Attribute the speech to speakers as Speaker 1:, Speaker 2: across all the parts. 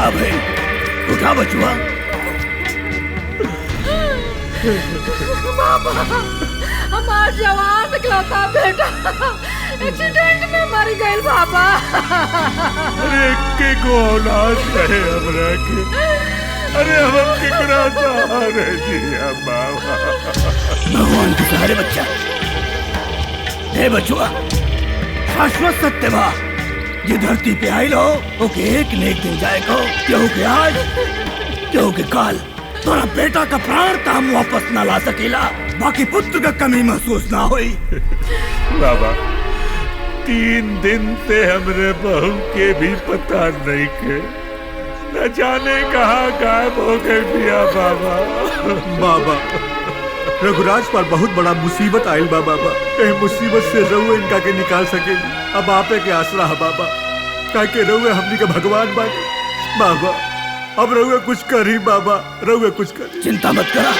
Speaker 1: हाँ भाई, उठा बचुआ।
Speaker 2: बाबा, हमार जवान निकलता बेटा एक्सीडेंट में मर गए बाबा।
Speaker 3: अरे के को औलाद रहे हमरा के, अरे हम केकरा सहारे जिया बाबा।
Speaker 1: भगवान के सहारे बच्चा। हे बचुआ, शाश्वत सत्य बा ये धरती पे आइल हो, ओके एक न एक दिन जाएगा। क्यों के आज, क्यों के काल तोरा बेटा का प्राण तो हम वापस ना ला सकेला, बाकी पुत्र का कमी महसूस ना होई।
Speaker 3: बाबा 3 दिन से हमरे बहू के भी पता नहीं के, न जाने कहाँ गायब हो गए पिया बाबा।
Speaker 4: बाबा रघुराज पर बहुत बड़ा मुसीबत आयल बा बाबा। ए मुसीबत से रहुए इनका के निकाल सके, अब आपे के आसरा है बाबा। का के रहुए हमनी के भगवान बानी बाबा, अब रहुए कुछ करी बाबा, रहुए कुछ करी।
Speaker 1: चिंता मत करा,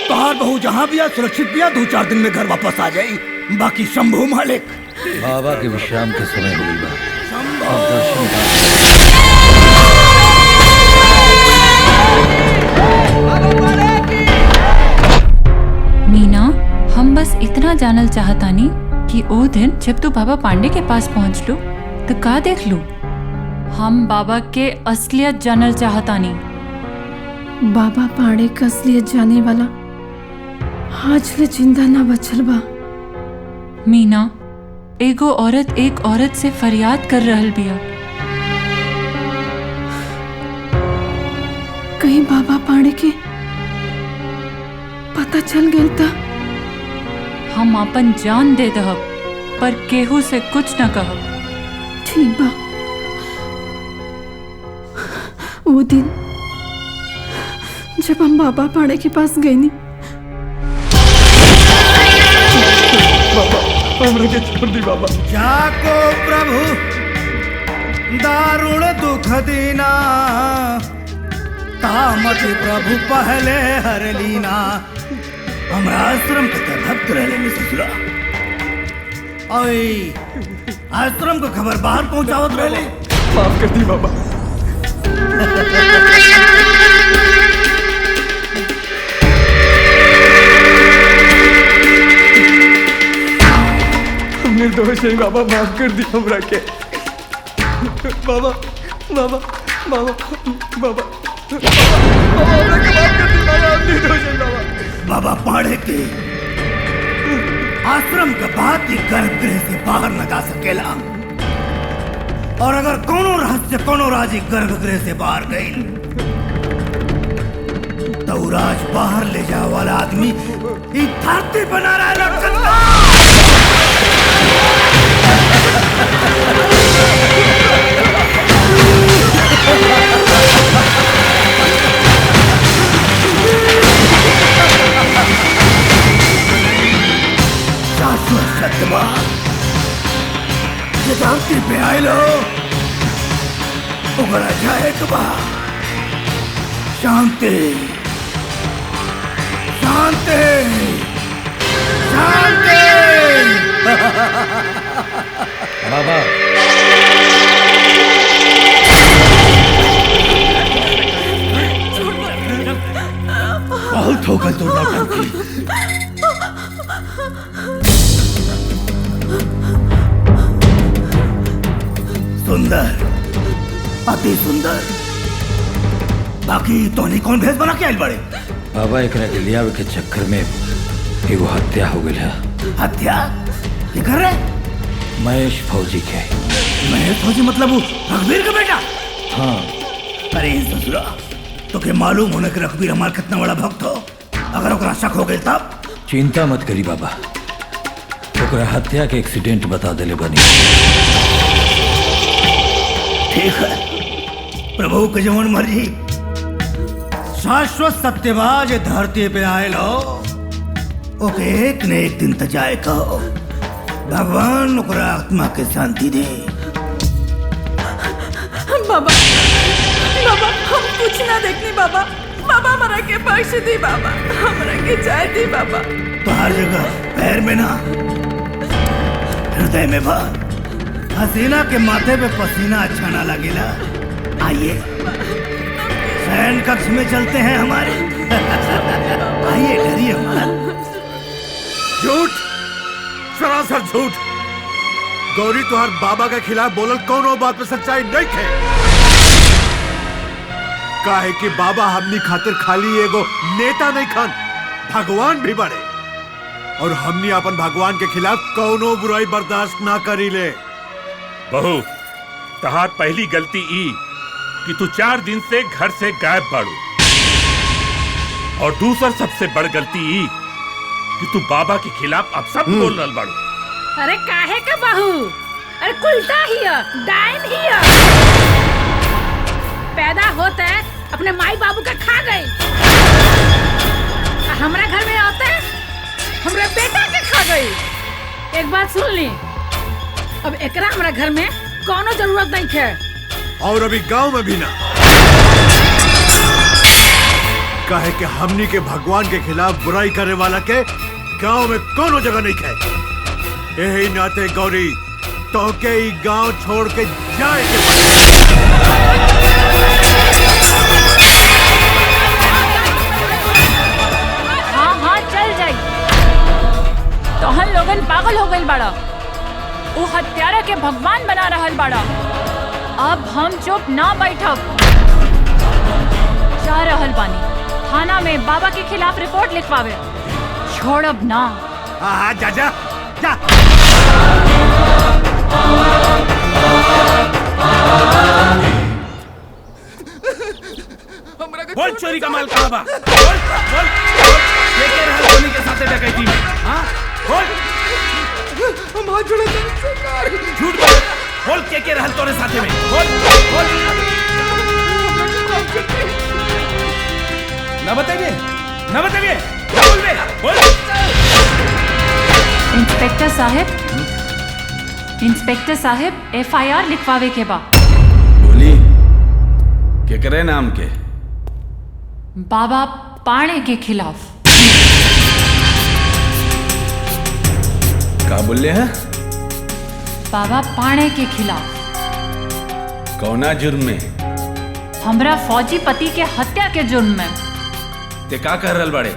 Speaker 1: तोहार बहू जहाँ भी आ सुरक्षित भी आ, 2-4 दिन में घर वापस आ जाई। बाकी शंभू मालिक,
Speaker 5: बाबा के विश्राम के समय हो गई बा।
Speaker 6: मीना, हम बस इतना जानल चाहतानी कि ओ दिन जब तू बाबा पांडे के पास पहुंच लो तो का देख लो। हम बाबा के असलियत जानल चाहतानी।
Speaker 2: बाबा पांडे का असलियत जाने वाला आज ले जिंदा ना बचल बा।
Speaker 6: मीना, एगो औरत एक औरत से फरियाद कर रहल बिया।
Speaker 2: कहीं बाबा पांडे के पता चल गया था?
Speaker 6: हम अपन जान दे दहब पर केहू से कुछ न कहब।
Speaker 2: ठीक बा। वो दिन जब हम बाबा पांडे के पास गए नी,
Speaker 4: बाबा हमरा के छोड़ दी बाबा।
Speaker 1: जाको प्रभु दारुण दुख दीना, तामत प्रभु पहले हर लीना। हमरा आश्रम के भक्त रहले में ससुरा, ओए आश्रम को खबर बाहर पहुंचावत रहले।
Speaker 4: माफ कर दी बाबा। हम निर्दोष हैं बाबा, माफ कर दी हमरा के। बाबा बाबा बाबा बाबा हमरा के माफ कर दी बाबा, हम निर्दोष हैं बाबा।
Speaker 1: बाबा पांडे के आश्रम का बात ही गर्भगृह से बाहर न जा सकेला, और अगर कोनो रहस्य कोनो राज गर्भगृह से बाहर गई तो राज बाहर ले जाए वाला आदमी ई धरती बना रहा सत्यमा ये धरती पे आए लो उगड़ा जाए कबा। शांति शांति शांति।
Speaker 5: बाबा
Speaker 1: बहुत होगा तो नौटंकी। सुंदर, अति सुंदर। बाकी तोनी कौन भेष बना के आइल बड़े?
Speaker 5: बाबा एकरा के लिया के चक्कर में एगो हत्या हो गई है।
Speaker 1: हत्या? ये कर रहे?
Speaker 5: महेश फौजी के।
Speaker 1: महेश फौजी मतलब वो रघुवीर का बेटा?
Speaker 5: हाँ।
Speaker 1: अरे ससुरा, तो के मालूम होने के रघुवीर हमारा कितना बड़ा भक्त हो, अगर ओकरा शक हो गई तब?
Speaker 5: चिंता मत करी बाबा, ओकरा हत्या के एक्सीडेंट बता देले बनी।
Speaker 1: ठीक है, प्रभु के जवन मर्जी। शाश्वत सत्यवाज धरती पे आए लो, ओके एक न एक दिन तक जाए कहो। भगवान ओकरा आत्मा के शांति दे।
Speaker 2: बाबा बाबा हम कुछ ना देखनी बाबा, बाबा हमरा के बख्श दी बाबा, हमरा के जाए दी बाबा।
Speaker 1: तो हर जगह पैर में ना हृदय में बा। हसीना के माथे पे पसीना अच्छा ना लगेला, आइए, शयन कक्ष में चलते हैं हमारे। आइए, डरिए मत।
Speaker 4: झूठ, सरासर झूठ। गौरी तुहार बाबा के खिलाफ बोलल कौनो बात पे सच्चाई नहीं है। काहे कि बाबा हमनी खातिर खाली एगो नेता नहीं खान, भगवान भी बड़े, और हमनी अपन भगवान के खिलाफ कौनो बुराई बर्दाश्त ना करी ले।
Speaker 3: बहू, तहार पहली गलती ई कि तू 4 दिन से घर से गायब बाड़ू, और दूसर सबसे बड़ गलती ई कि तू बाबा के खिलाफ अब सब बोल रहल बाड़ू।
Speaker 7: अरे काहे का बहू, अरे कुलटा हिया, डाइन हिया। पैदा होते अपने माई बाबू का खा गई, हमरा घर में आते हमरा बेटा के खा गई। एक बात सुन ली, अब एकरा हमरा घर में कोनो जरूरत नहीं है,
Speaker 4: और अभी गांव में भी ना। काहे कि हमनी के भगवान के खिलाफ बुराई करे वाला के गांव में कोनो जगह नहीं है। यही नाते गौरी, तो के ही गांव छोड़ के जाए के पड़े।
Speaker 6: हाँ चल जाई। तोहन लोगन पागल हो गइल बाड़ा, वो हत्यारा के भगवान बना रहल बाड़ा। अब हम चुप ना बैठब, जा रहल बानी थाना में बाबा के खिलाफ रिपोर्ट लिखवावे। छोड़ब ना।
Speaker 4: हाँ, जा जा जा।
Speaker 1: बोल, चोरी का माल कहाँ बा? बोल बोल बोल, लेके रहल धोनी के साथे डकैती में। हाँ बोल,
Speaker 2: हम हाथ जोड़े सरकार।
Speaker 1: झूठ बोल, बोल के रहल तोरे साथे में। बोल बोल, ना बताइए, ना बताइए, बोल बे, बोल।
Speaker 6: इंस्पेक्टर साहब FIR लिखवावे के बा।
Speaker 5: बोली, केकरे नाम के?
Speaker 6: बाबा पाणे के खिलाफ।
Speaker 5: का बोले हैं?
Speaker 6: बाबा पाणे के खिलाफ।
Speaker 5: कौना जुर्म में?
Speaker 6: हमरा फौजी पति के हत्या के जुर्म में।
Speaker 5: ते का कर रहल बाड़े?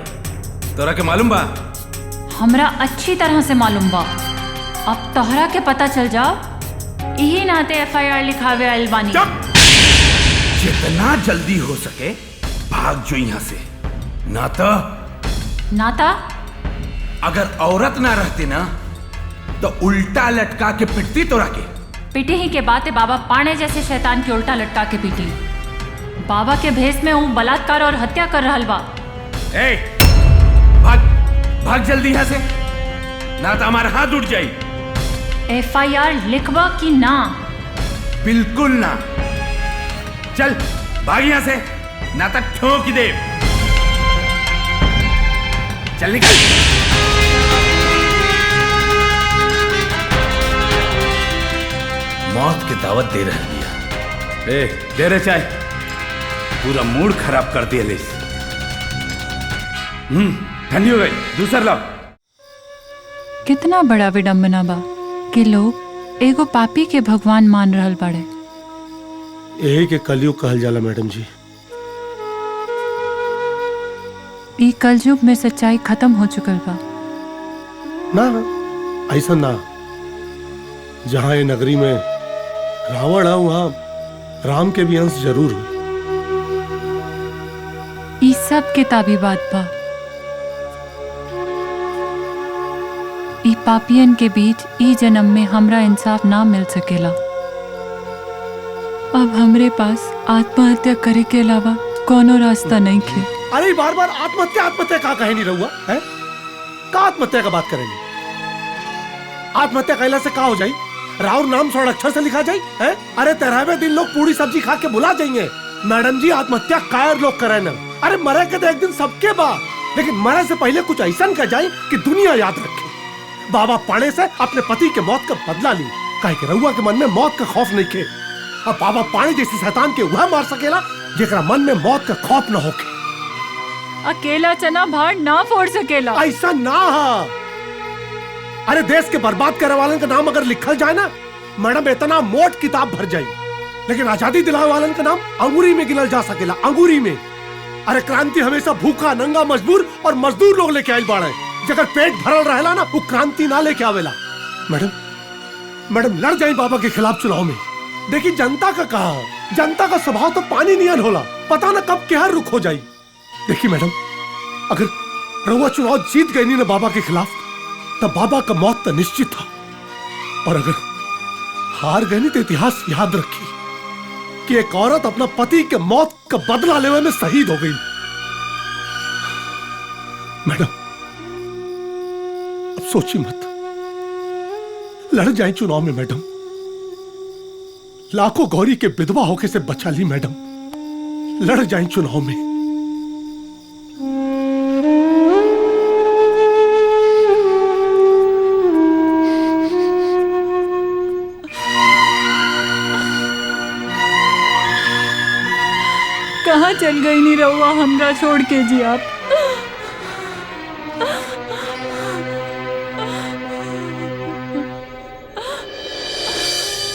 Speaker 5: तोरा के मालूम बा?
Speaker 6: हमरा अच्छी तरह से मालूम बा। अब तोहरा के पता चल जाओ, यही नाते FIR लिखावे आइल बानी।
Speaker 1: जितना जल्दी हो सके भाग जो यहाँ से,
Speaker 6: नाता
Speaker 1: अगर औरत ना रहती ना तो उल्टा लटका के पिटती तोरा के।
Speaker 6: पिटी ही के बात है बाबा पाणे जैसे शैतान के उल्टा लटका के पीटी। बाबा के भेष में वो बलात्कार और हत्या कर रहल बा।
Speaker 1: ए, भाग भाग जल्दी यहाँ से, ना तो हमारा हाथ उठ जाई।
Speaker 6: FIR लिखवा कि ना?
Speaker 1: बिल्कुल ना। चल भाग यहाँ से, ना तो ठोक दे। चल निकल। मौत की दावत दे रहा दिया। ए, दे रहे चाय, पूरा मूड खराब कर दिया ले। ठंडी हो गई, दूसरा लाओ।
Speaker 6: कितना बड़ा विडंबना बा कि लोग एगो पापी के भगवान मान रहल बाड़े।
Speaker 8: यही के कलयुग कहल जाला मैडम जी।
Speaker 6: ई कलयुग में सच्चाई खत्म हो चुकल बा।
Speaker 8: ना, ऐसा ना। जहाँ ये नगरी में रावण है, वहाँ राम के भी अंश जरूर हुई।
Speaker 6: ई सब किताबी बात बा। ई पापियन के बीच ई जन्म में हमरा इंसाफ ना मिल सकेला। अब हमरे पास आत्महत्या करे के अलावा कोनो रास्ता नहीं खे।
Speaker 8: अरे बार बार आत्महत्या का कहे नहीं रहुआ है? का आत्महत्या का बात करेंगे? आत्महत्या कहला से का हो जाई? राउर नाम स्वर्ण अक्षर से लिखा जाई है? अरे 13वें दिन लोग पूरी सब्जी खा के भुला जाएंगे। मैडम जी, आत्महत्या कायर लोग करे न। अरे मरे के तो एक दिन सबके बा, लेकिन मरे से पहले कुछ ऐसा कर जाए कि दुनिया याद रखे। बाबा पाणे से अपने पति के मौत का बदला ली, काहे के रहुआ के मन में मौत का खौफ नहीं खे। अब बाबा पाणे जैसे शैतान के वह मार सकेला जेकरा मन में मौत का खौफ न होके।
Speaker 6: अकेला चना भाड़ ना फोड़ सकेला।
Speaker 8: ऐसा ना है। अरे देश के बर्बाद करे वाले का नाम अगर लिखल जाए ना मैडम, इतना मोट किताब भर जाए। लेकिन आजादी दिलावे वालन का नाम अंगूरी में गिनल जा सकेला, अंगूरी में। अरे क्रांति हमेशा भूखा, नंगा, मजबूर और मजदूर लोग लेके आइल बाड़े। जगर पेट भरल रहेला ना, वो क्रांति ना लेके आवेला। मैडम लड़ जाए बाबा के खिलाफ चुनाव में। देखिए जनता का कहा, जनता का स्वभाव तो पानी नियन होला, पता ना कब क्या रुख हो जाई। देखिए मैडम, अगर रउआ चुनाव जीत गई नहीं ना बाबा के खिलाफ, तब बाबा का मौत तो निश्चित था। और अगर हार गई नहीं तो इतिहास याद रखी कि एक औरत अपना पति के मौत का बदला लेने में शहीद हो गई। मैडम अब सोची मत, लड़ जाए चुनाव में मैडम। लाखों गौरी के विधवा होके से बचा ली मैडम, लड़ जाए चुनाव में।
Speaker 6: कहाँ चल गई नहीं रहुआ हमरा छोड़ के जी आप?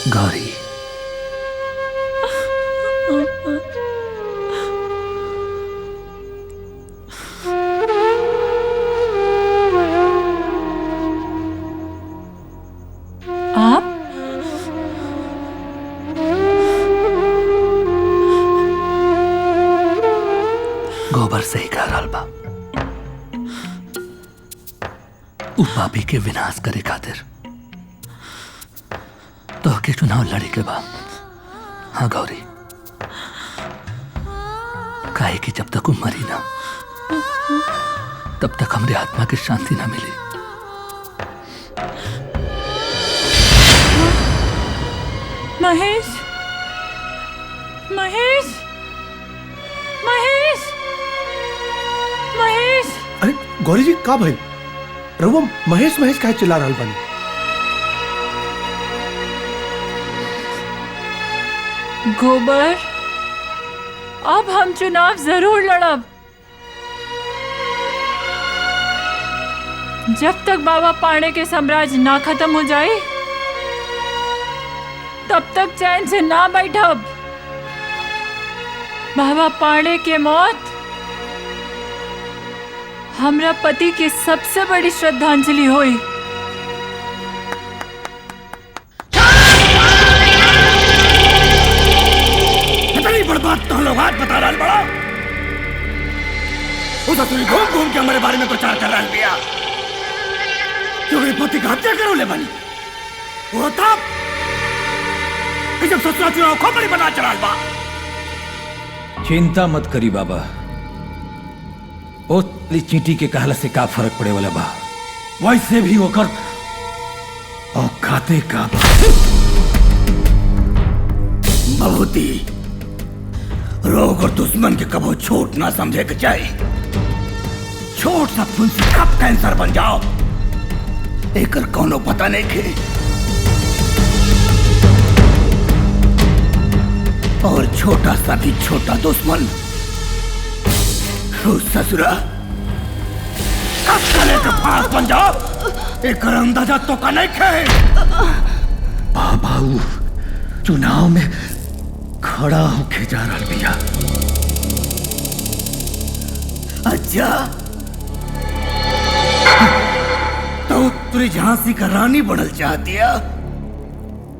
Speaker 5: गौरी,
Speaker 6: आप
Speaker 5: गोबर से ही कह रहा बा, उ पापी के विनाश करे खातिर तो के चुनाव लड़े के बा। हाँ गौरी, काहे कि जब तक वो मरी ना, तब तक हमरे आत्मा की शांति ना मिली।
Speaker 6: महेश, महेश, महेश, महेश।
Speaker 8: अरे गौरी जी का भाई, रउआ महेश महेश काहे चिल्ला रहल बानी?
Speaker 6: गोबर, अब हम चुनाव जरूर लड़ब। जब तक बाबा पांडे के साम्राज्य ना खत्म हो जाए, तब तक चैन से ना बैठब। बाबा पांडे के मौत हमरा पति की सबसे बड़ी श्रद्धांजलि हुई।
Speaker 1: इतनी बर्बाद तो लोग आज बता रहा बड़ा, उस असली घूम घूम के हमारे बारे में प्रचार कर रहा है क्योंकि पति का हत्या करो ले बनी। वो तब कि जब ससुरा चुनाव खोपड़ी बना चला बा।
Speaker 5: चिंता मत करी बाबा, ओ चींटी के कहला से का फर्क पड़े वाला बा, वैसे भी होकर औकाते का बा।
Speaker 1: भभूति, रोग और दुश्मन के कबो छोट ना समझे के चाहिए। छोट सा फुंसी कब कैंसर बन जाओ, एकर कोनो पता नहीं के। और छोटा सा भी छोटा दुश्मन ससुरा कब चले के फांस बन जाओ, एकर अंदाजा तो का नहीं खे।
Speaker 5: बाबा चुनाव में खड़ा होके जा रहा भैया।
Speaker 1: अच्छा, तो तुरी झांसी का रानी बनल चाहती है?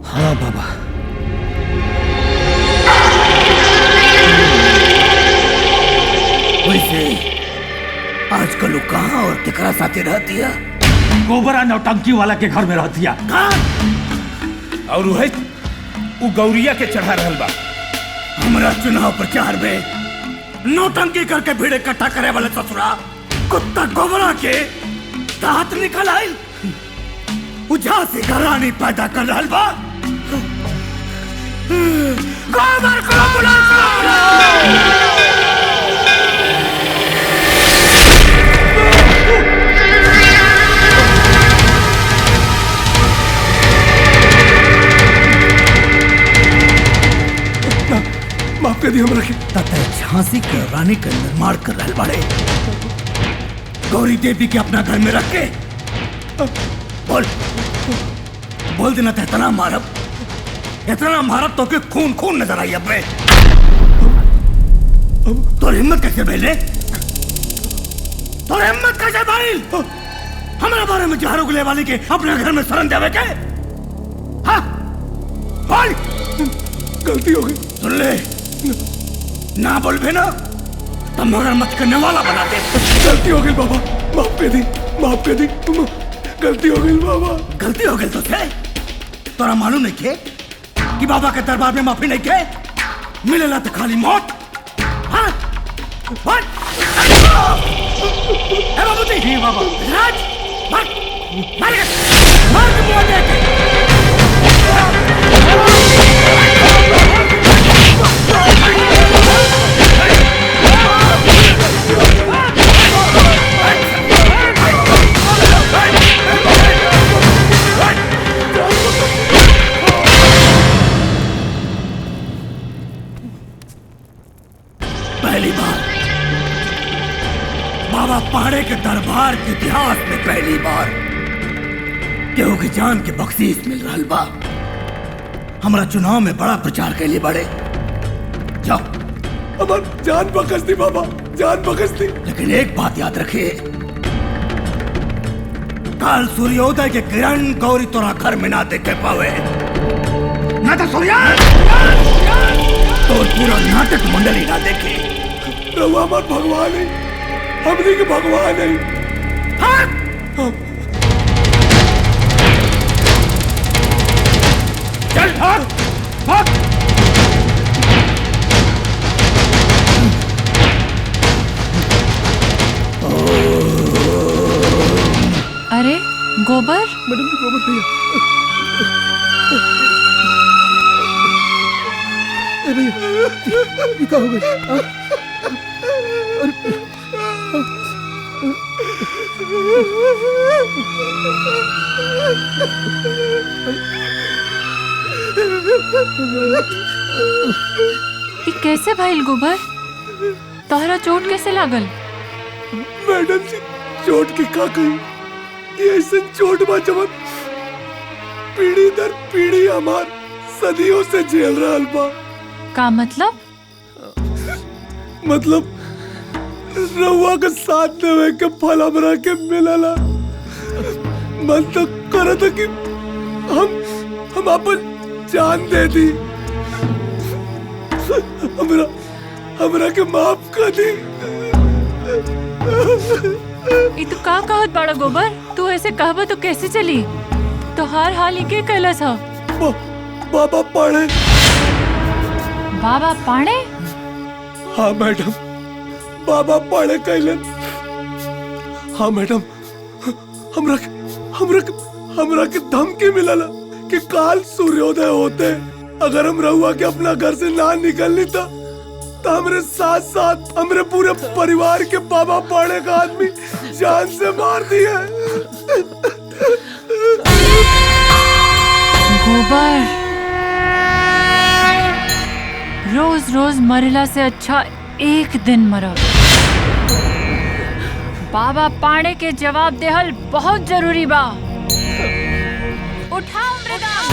Speaker 5: हाँ बाबा।
Speaker 1: वैसे आजकल वो कहाँ और केकरा साथे रहती है?
Speaker 5: गोबरा नौटंकी वाला के घर में रहती है।
Speaker 3: और वो गौरिया के चढ़ा रहल बा।
Speaker 1: हमारा चुनाव प्रचार में नौटंकी करके भीड़ इकट्ठा करे वाले ससुरा कुत्ता गोबरा के दांत निकल आयल, झांसी का रानी पैदा कर रहल बा। गोबर को बुलाओ।
Speaker 8: माफ कर दी हमरा के।
Speaker 1: तथा झांसी के रानी का निर्माण कर रहे बड़े गौरी देवी के अपना घर में रख के बोल देना था इतना मारब इतना भारत तो के खून खून नजर आई अबे। तो हिम्मत कैसे बेले? तो हिम्मत कैसे बाइल? हमारे बारे में जहर उगले वाली के अपने घर में शरण देवे के? हाँ? बोल।
Speaker 8: गलती हो गई।
Speaker 1: सुन ले, ना बोल भी ना तो मगरमच्छ करने वाला बना दे।
Speaker 8: गलती हो गई बाबा, माफ कर दी, माफ कर दी। गलती हो गई बाबा।
Speaker 1: गलती हो गई तो थे? तोरा मालूम नहीं के कि बाबा के दरबार में माफी नहीं के? मिलेला तो खाली मौत। हाँ? बोल। ए बाबूजी। जी बाबा। राज, मार, मार, मार के मुँह देख। पहली बार बाबा पाड़े के दरबार के इतिहास में पहली बार केहू की जान के बख्शीश मिल रहा बा। हमारा चुनाव में बड़ा प्रचार के लिए बड़े जाओ।
Speaker 8: अमर जान बख्श दी बाबा, जान बख्श दी।
Speaker 1: लेकिन एक बात याद रखिए, कल सूर्योदय के किरण गौरी तोरा घर में ना देखे पावे, ना तो सूर्य तो पूरा नाटक मंडली ना देखे।
Speaker 8: रहुआ हमार भगवान है, हमनी के भगवान है।
Speaker 1: हाँ? चल भाग, भाग।
Speaker 6: अरे गोबर,
Speaker 8: मैडम जी गोबर भैया। ए भैया, ये क्या हो गया?
Speaker 6: ये कैसे भइल गोबर? तोहरा चोट कैसे लागल?
Speaker 8: मैडम जी चोट की का कही, ये ऐसे चोट बा जवन पीढ़ी दर पीढ़ी हमार सदियों से झेल रहल बा।
Speaker 6: का मतलब?
Speaker 8: मतलब रउआ के साथ देवे के फल हमरा के मिलला। मन तो करत कि हम अपन जान दे दी। हमरा के माफ कर दी।
Speaker 6: ये तू का कहत बड़ा गोबर? तू ऐसे कहबा तो कैसे चली? तो हर हाल ही के कैलस ह?
Speaker 8: बाबा पाड़े।
Speaker 6: बाबा पाड़े?
Speaker 8: हाँ मैडम, बाबा पाड़े कैलन। हाँ मैडम, हमरा के धमकी मिलला कि काल सूर्योदय होते अगर हम रहुआ के अपना घर से ना निकलनी था तो हमरे साथ साथ हमरे पूरे परिवार के बाबा पाड़े का आदमी जान से मार दिए।
Speaker 6: गोबर, रोज रोज मरला से अच्छा एक दिन मरा। बाबा पाड़े के जवाब देहल बहुत जरूरी बा। उठाओ मृदंग।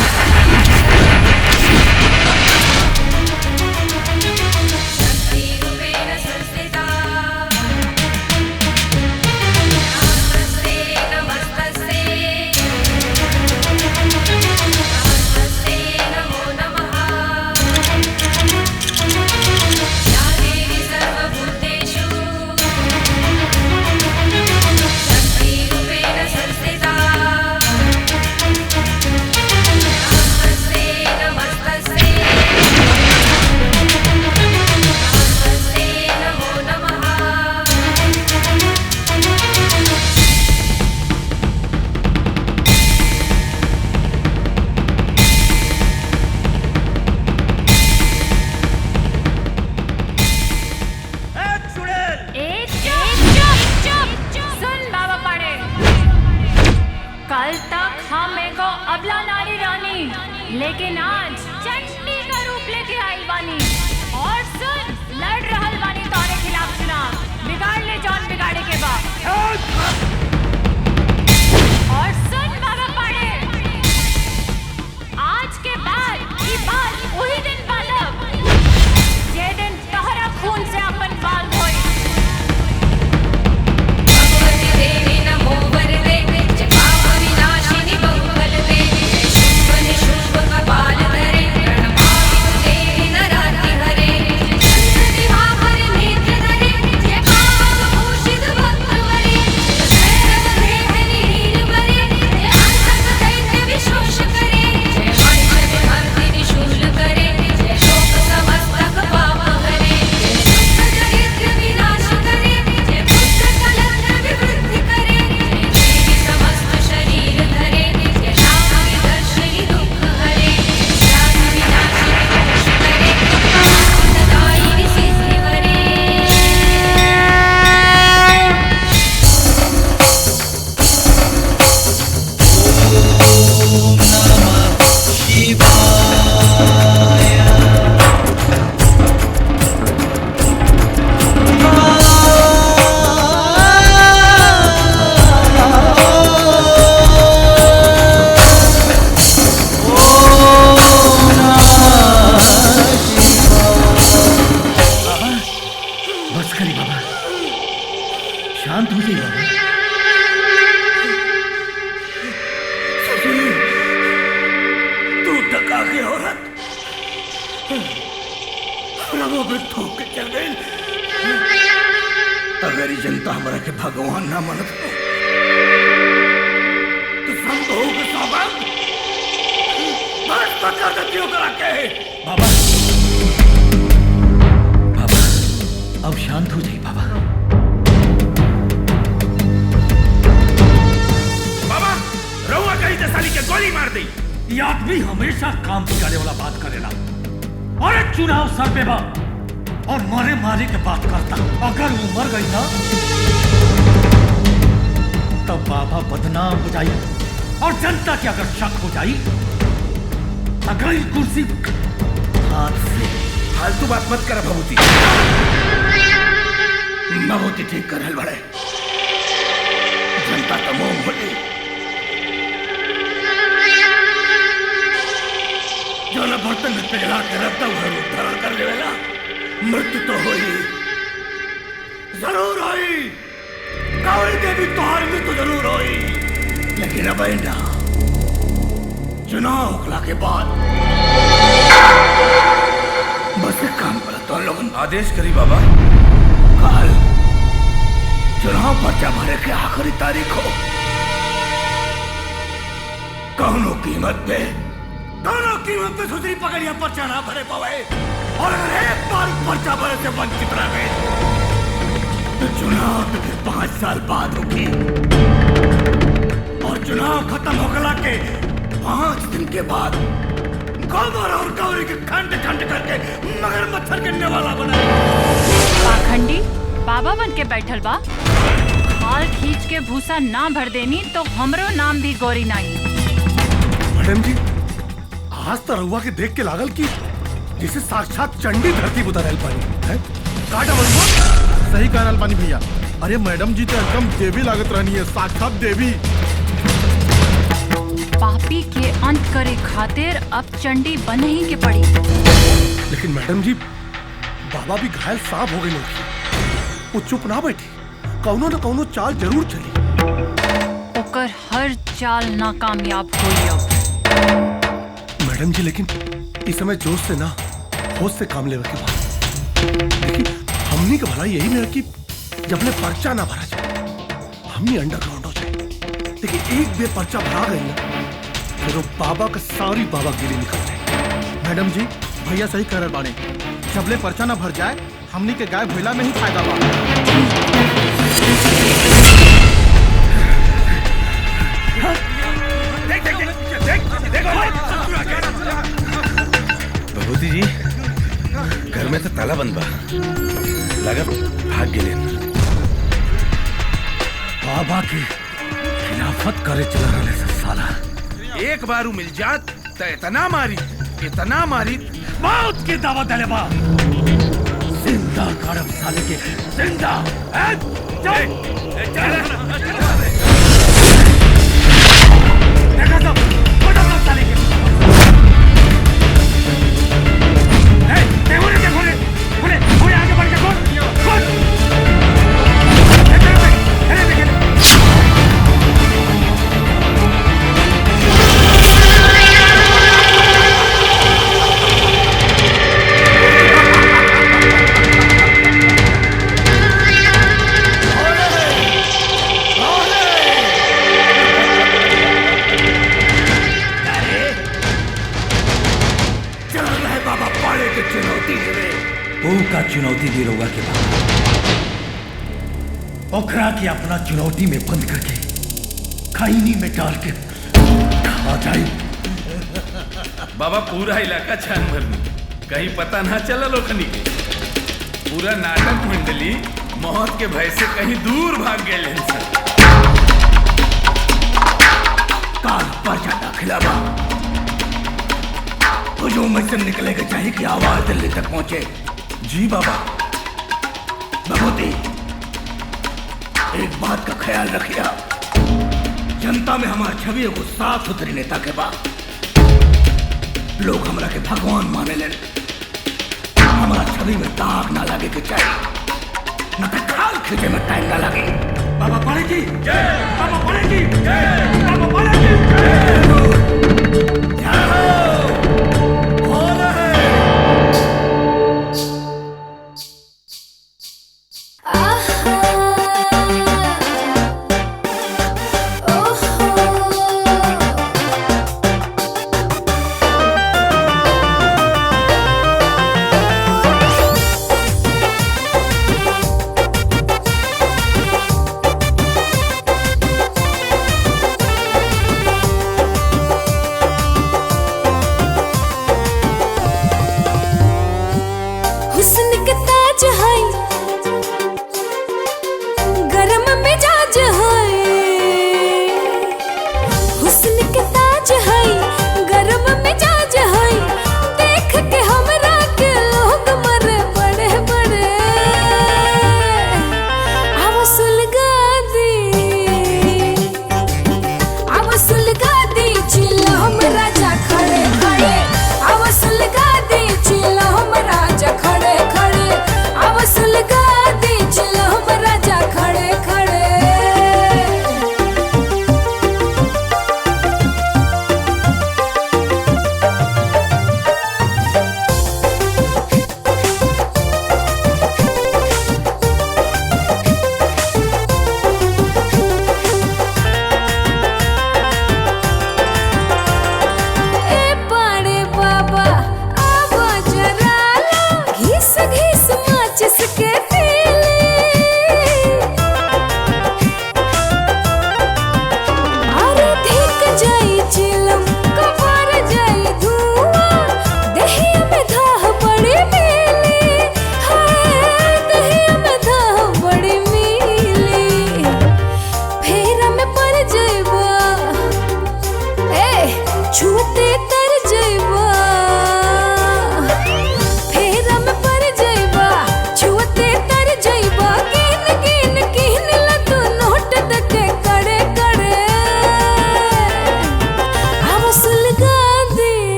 Speaker 6: लेकिन आज चंडी का रूप लेके आई बानी और सुन लड़ रहल बानी तोरे खिलाफ चुनाव। बिगाड़ ले जौन बिगाड़े के बाद। और सुन बाबा पाड़े, आज के बाद
Speaker 1: शांत हो जाइए ससुरी, तू टका के औरत रवो पे ठोक के चल गई। अगर ये जनता हमारा के भगवान ना मनत हो तो संत हो के साबन बस पकड़ दतियों करा के।
Speaker 5: बाबा बाबा अब शांत हो जाइए बाबा।
Speaker 3: बाबा रहुआ कहीं तो साली के गोली मार दी।
Speaker 5: ये आदमी हमेशा काम बिगाड़ने वाला बात करेला। अरे चुनाव सर पे बा और मारे मारे के बात करता। अगर वो मर गई ना तब बाबा बदनाम हो जाई और जनता की अगर शक हो जाई अगर ये कुर्सी हाथ से।
Speaker 1: फालतू बात मत कर भभूति। भभूति ठीक कर बड़े जनता तो मोह भोली जो न बर्तन में पिघला के रखता हुआ रूप धारण कर लेवेला। मृत्यु तो होई जरूर होई, कावड़ी देवी तोहार मृत्यु जरूर होई, लेकिन अब ना चुनाव होखला के बाद बस एक काम करो तो लोगन
Speaker 3: आदेश करी बाबा।
Speaker 1: काल चुनाव पर्चा भरे के आखिरी तारीख हो। कौनो कीमत पे सुसरी पकड़िया पर्चा ना भरे पावे और अगर एक बार पर्चा भरे से वंचित रह गए तो चुनाव तो फिर 5 साल बाद होगी और चुनाव खत्म होगला के 5 दिन के बाद गोबर और गौरी के खंड खंड करके मगर मच्छर गिनने वाला बना।
Speaker 6: पाखंडी बाबा बन के बैठल बा। खाल खींच के भूसा ना भर देनी तो हमरो नाम भी गौरी नहीं।
Speaker 8: मैडम जी आज तो रहुआ के देख के लागल की जिसे साक्षात चंडी धरती उतर पानी है। काटा बलुआ
Speaker 9: सही कह रहल बानी भैया। अरे मैडम जी तो एकदम देवी लागत रहनी है, साक्षात देवी।
Speaker 6: पापी के अंत करे खातिर अब चंडी बन ही के पड़ी।
Speaker 8: लेकिन मैडम जी बाबा भी घायल सांप हो गए लोग। वो चुप ना बैठी, कौनो न कौनो चाल जरूर चली।
Speaker 6: ओकर हर चाल नाकामयाब हुई अब।
Speaker 8: मैडम जी लेकिन इस समय जोश से ना होश से काम लेवे के बाद देखिए हमनी का भलाई यही में है कि जब ले पर्चा ना भरा जाए हमनी अंडरग्राउंड हो जाए। देखिए एक बेर पर्चा भरा गई ना फिर वो बाबा का सारी बाबा गिरी निकल जाए।
Speaker 9: मैडम जी भैया सही कह रहे बाने। जबले पर्चा ना भर जाए हमनी के गायब भइला में ही फायदा बा।
Speaker 3: भभूति जी घर में तो ताला बंद बा, लगा भाग गेले।
Speaker 5: बाबा की खिलाफत करे चला रहे से साला।
Speaker 3: एक बार मिल जात तो इतना मारी
Speaker 5: मौत की दावत दले बा। जिंदा करम साले के जिंदा। देखा सब बड़ा साले के। खोले आगे बढ़ के खोल। का चुनौती दे रहोगा के बाद ओखरा के अपना चुनौती में बंद करके खैनी में डाल के खा जाए।
Speaker 3: बाबा पूरा इलाका छान भरनी, कहीं पता ना चला लोखनी के। पूरा नाटक मंडली मौत के भय से कहीं दूर भाग गए।
Speaker 1: काल पर्चा दाखिला बा हुजूम से निकलेगा चाहिए कि आवाज दिल्ली तक पहुंचे।
Speaker 3: जी बाबा।
Speaker 1: भगवती एक बात का ख्याल रखिया, जनता में हमारी छवि को साफ सुथरी नेता के बाद लोग हमारा के भगवान माने ले। हमारा छवि में दाग ना लगे के चाहिए, न तो खाल खींचे में टाइम ना लगे।
Speaker 5: बाबा पाड़े की जय, बाबा पाड़े की जय, बाबा पाड़े की जय।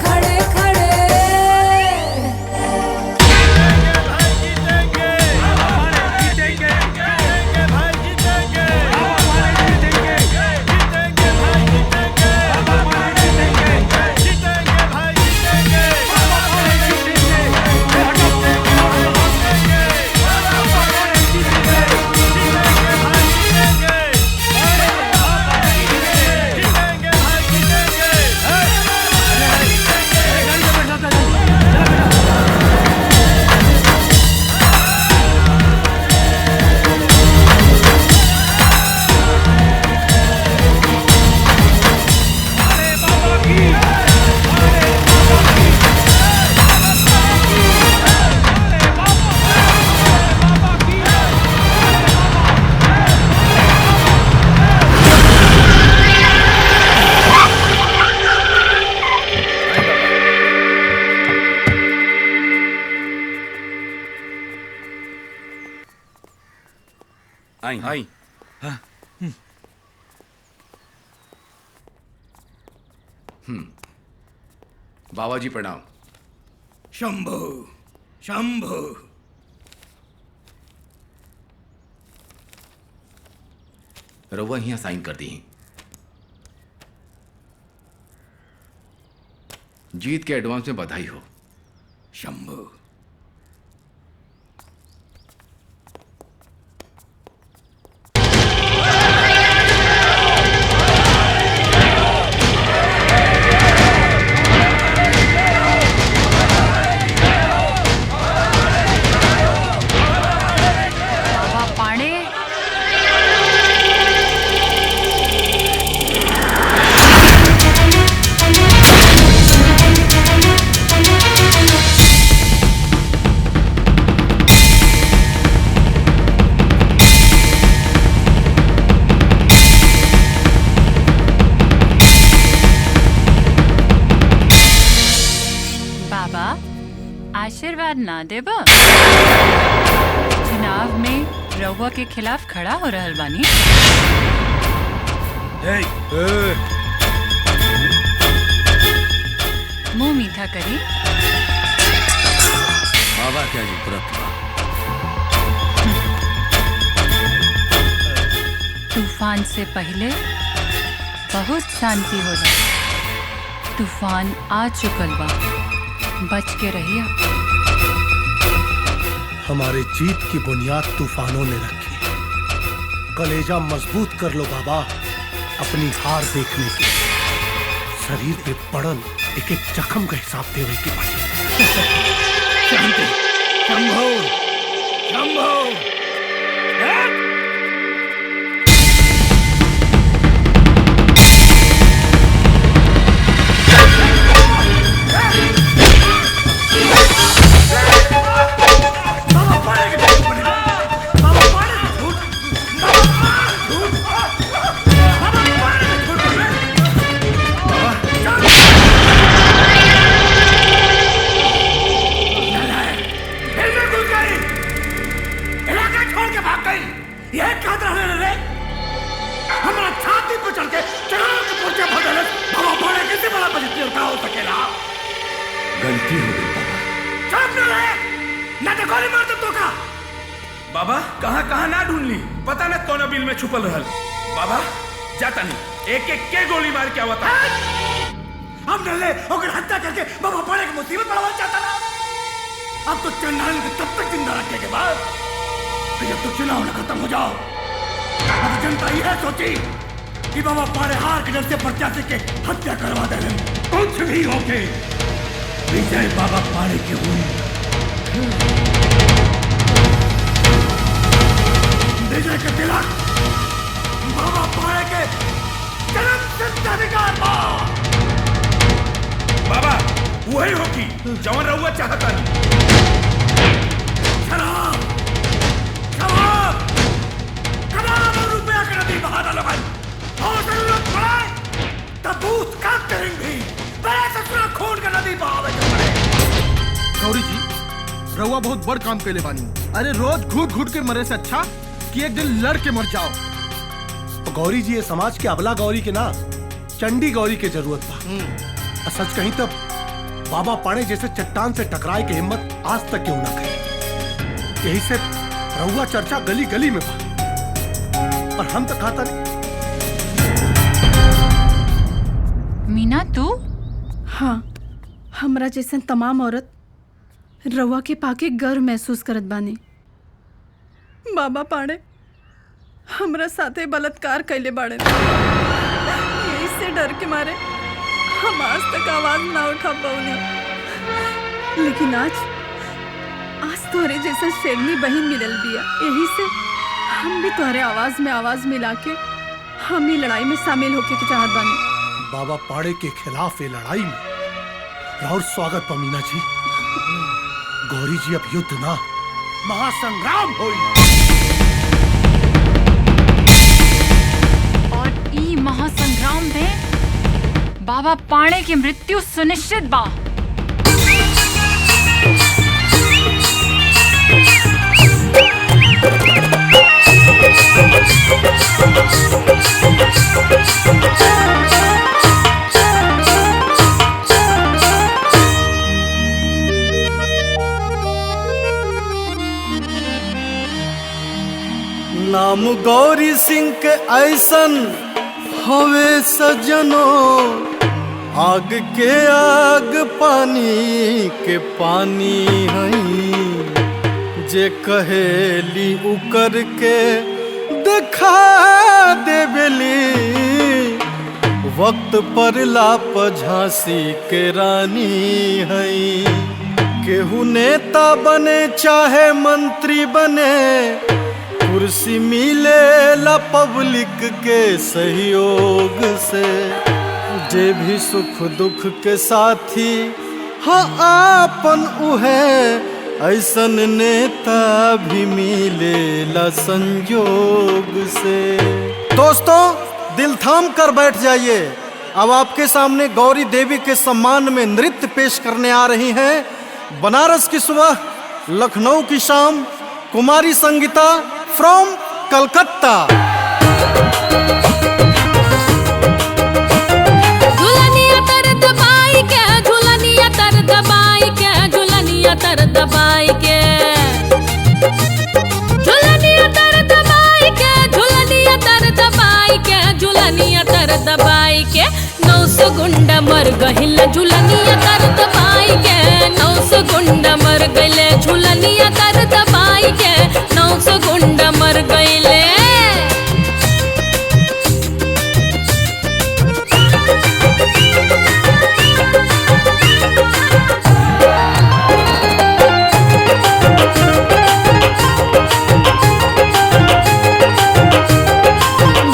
Speaker 10: खड़े खड़े आई आई। बाबा जी प्रणाम।
Speaker 1: शंभू शंभू।
Speaker 10: रउआ यहाँ साइन कर दी। जीत के एडवांस में बधाई हो।
Speaker 1: शंभू
Speaker 6: आशीर्वाद ना देब। चुनाव में रउआ के खिलाफ खड़ा हो रहल बानी। मुंह मीठा करी।
Speaker 1: बाबा क्या जी व्रत बा।
Speaker 6: तूफान से पहले बहुत शांति होला। तूफान आ चुकल बा, बच के रहिए।
Speaker 8: हमारे जीत की बुनियाद तूफानों ने रखी है। कलेजा मजबूत कर लो बाबा, अपनी हार देखने की। शरीर पे पड़ल एक एक जख्म का हिसाब देने की पड़ी।
Speaker 1: शांति। शंभू शंभू। गलती हो गई बाबा।
Speaker 3: बाबा कहाँ कहाँ ना ढूंढ ली, पता न कौन बिल में छुपल रहल। बाबा जाता नहीं, एक एक के गोली मार के आवता।
Speaker 1: हम डरले होकर हत्या करके बाबा पाड़े की मुसीबत बढ़ाना चाहता ना। अब तो चंडाल को तब तक जिंदा रखने के बाद कि जब तक चुनाव न खत्म हो जाओ। अब जनता यह सोची कि बाबा पाड़े हार के डर से प्रत्याशी के हत्या करवा दे। कुछ भी होके विजय बाबा पाड़े की हुई। विजय के तिलक बाबा पाड़े के जन्म सिद्ध अधिकार बा।
Speaker 3: बाबा वही होगी जवन रहुआ चाहता नहीं।
Speaker 1: शराब शराब करोड़ों रुपया की नदी बहा डालो भाई। और जरूरत पड़े तब बूथ का करेंगे। बड़े ससुरा खून का नदी बहावे के पड़े।
Speaker 9: गौरी जी, रउआ बहुत बड़ काम कैले बानी। अरे रोज घूट घूट के मरे से अच्छा कि एक दिन लड़ के मर जाओ।
Speaker 8: तो गौरी जी ये समाज के अबला गौरी के ना चंडी गौरी के जरूरत बा। सच कहीं तब बाबा पाड़े जैसे चट्टान से टकराए की हिम्मत आज तक क्यों ना कही। यही से रउआ चर्चा गली गली में बा। और हम तो खाता नहीं।
Speaker 6: मीना तू?
Speaker 2: हाँ, हमरा जैसन तमाम औरत रवा के पाके गर्व महसूस करत बानी। बाबा पाड़े हमरा साथे बलात्कार कैले बाड़े। यही से डर के मारे हम आज तक आवाज ना उठा पाऊनी। लेकिन आज तोहरे जैसा शेरनी बहन मिलल बिया। यही से हम भी तोहरे आवाज में आवाज मिला के हम ही लड़ाई में शामिल होके के चाहत बानी।
Speaker 8: बाबा पाड़े के खिलाफ ये लड़ाई में और स्वागत पमीना जी। गौरी जी अब युद्ध ना महासंग्राम होई।
Speaker 6: और ई महासंग्राम में बाबा पाड़े की मृत्यु सुनिश्चित बा।
Speaker 11: नाम गौरी सिंह के ऐसन हवे सजनो, आग के आग पानी के पानी हई, जे कहेली उकर के देखा देवेली, वक्त पर लाप झांसी के रानी हई। केहू नेता बने चाहे मंत्री बने, कुर्सी मिले ला पब्लिक के सहयोग से, जे भी सुख दुख के साथी हाँ आपन उहे, ऐसन नेता भी मिले ला संयोग से। दोस्तों दिल थाम कर बैठ जाइए, अब आपके सामने गौरी देवी के सम्मान में नृत्य पेश करने आ रही हैं बनारस की सुबह, लखनऊ की शाम, कुमारी संगीता फ्रॉम कलकत्ता।
Speaker 12: झुलनिया तर दबाई के, झुलनिया तर दबाई के, झुलनिया तर दबाई के, झुलनिया तर दबाई के, झुलनिया तर दबाई के, झुलनिया तर दबाई के, 900 गुंडा मर गहिल झुलनिया तर दबाई के, 900 गुंडा मर गइले झुलनिया तर दबाई के, 900 गुंडा मर गइले।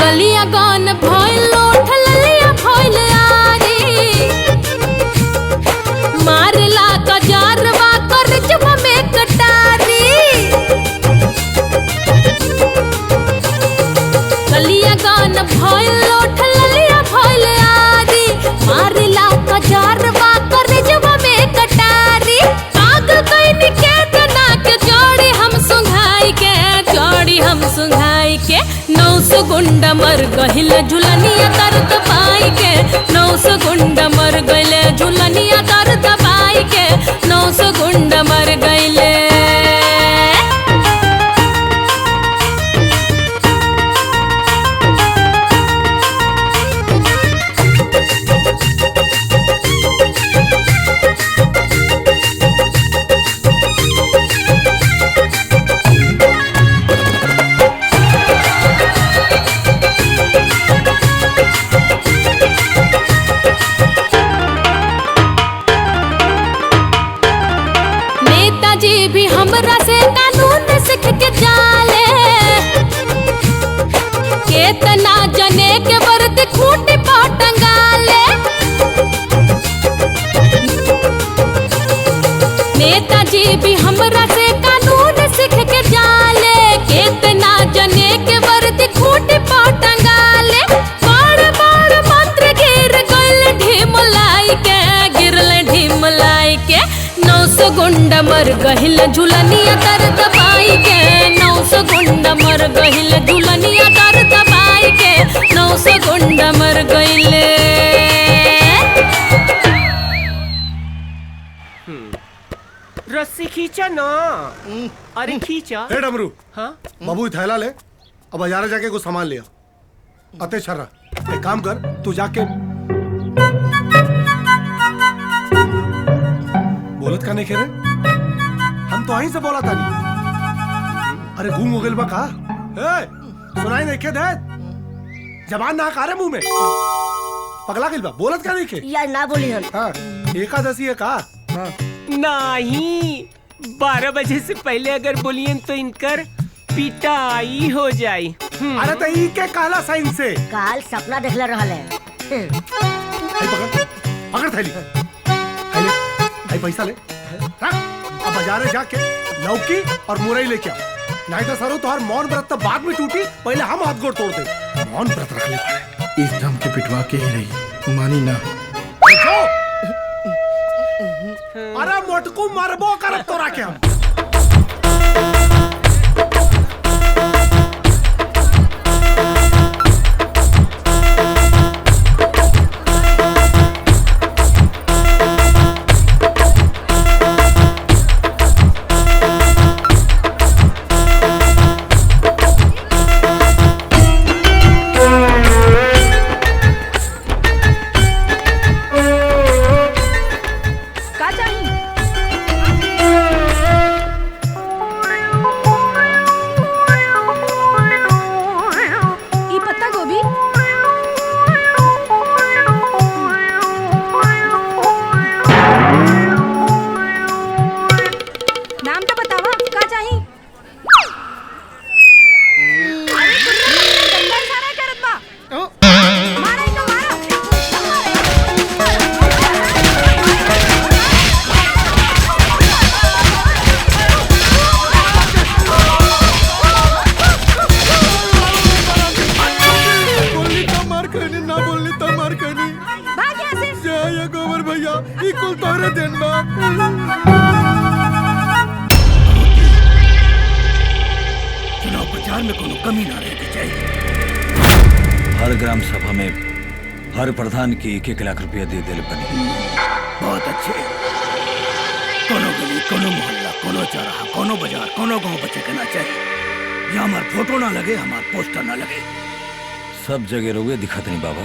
Speaker 12: गलिया गान भइल लोठ ललिया भइल आरी, मारला कजारवा करजवा में कटारी। गलिया गान भइल लोठ ललिया भइल आरी, मारला कजारवा करजवा में कटारी। आग कइन के तना के जोड़ी हम सुंघाई के, जोड़ी हम सुंघाई के, 900 गुंडा मर गहिल झुलनिया तर दबाई के, 900 गुंडा मर गइले झुलनिया तर दबाई के, 900 गुंडा मर गइले। नेताजी भी हमरा से कानून सीख के जाले, केतना जने के वर्दी खूंटी पर टंगाले। नेताजी भी हमरा से कानून सीख के जाले, केतना जने के वर्दी खूंटी पर टंगाले। बड़ बड़ मंत्र गिर गइल ढिमलाई के, गिरल ढिमलाई के, 900 गुंडा मर गहिल झुलनिया तर दबाई के, 900 गुंडा मर गहिल झुलनिया तर दबाई के, 900 गुंडा मर गइले।
Speaker 13: रस्सी खींचा ना, अरे खींचा।
Speaker 8: ए डमरू,
Speaker 13: हाँ
Speaker 8: बाबू थैला ले, अब बाजार जाके कुछ सामान ले आ। अते छर्रा, एक काम कर, तू जाके बोलत का नहीं खेरे, हम तो वहीं से बोला था नहीं। अरे घूम हो गइल बा का? सुनाई नहीं के दे, जबान ना कारे मुंह में, पगला गइल बा, बोलत का नहीं के
Speaker 14: यार ना बोली हम।
Speaker 8: हाँ, एकादशी है का? हाँ।
Speaker 13: नहीं, 12 बजे से पहले अगर बोलिए तो इनकर पिटाई हो जाई।
Speaker 8: अरे तो ई के काला साइन से
Speaker 14: काल सपना देखला रहल है।
Speaker 8: पकड़ पकड़ थैली, थैली, आई पैसा ले, रख। अब बाजारे जाके लौकी और मुरई लेके आओ, नहीं तो सरू तुम्हार मौन व्रत तो बाद में टूटी, पहले हम हाथ गोड़ तोड़ते। मौन व्रत रख ले पड़े,
Speaker 9: एकदम के पिटवा के ही रही, मानी ना।
Speaker 8: अरे मोटकू मरबो करब तोरा के हम।
Speaker 9: बोलनी तो मार कहनी
Speaker 12: भाग यहाँ से।
Speaker 9: जय गोबर भैया ई कुल तोहरे देन बा।
Speaker 1: चुनाव प्रचार में कोनो कमी ना रहनी चाहिए।
Speaker 15: हर ग्राम सभा में हर प्रधान की 1-1 लाख रुपया दे दिल बनी।
Speaker 1: बहुत अच्छे। कोनो गली, कोनो मोहल्ला, कोनो चौराहा, कोनो बाजार, कोनो गांव बचे के ना चाहिए। यहाँ हमार फोटो ना लगे, हमार पोस्टर ना लगे।
Speaker 15: सब जगह रोगे दिखत नहीं बाबा।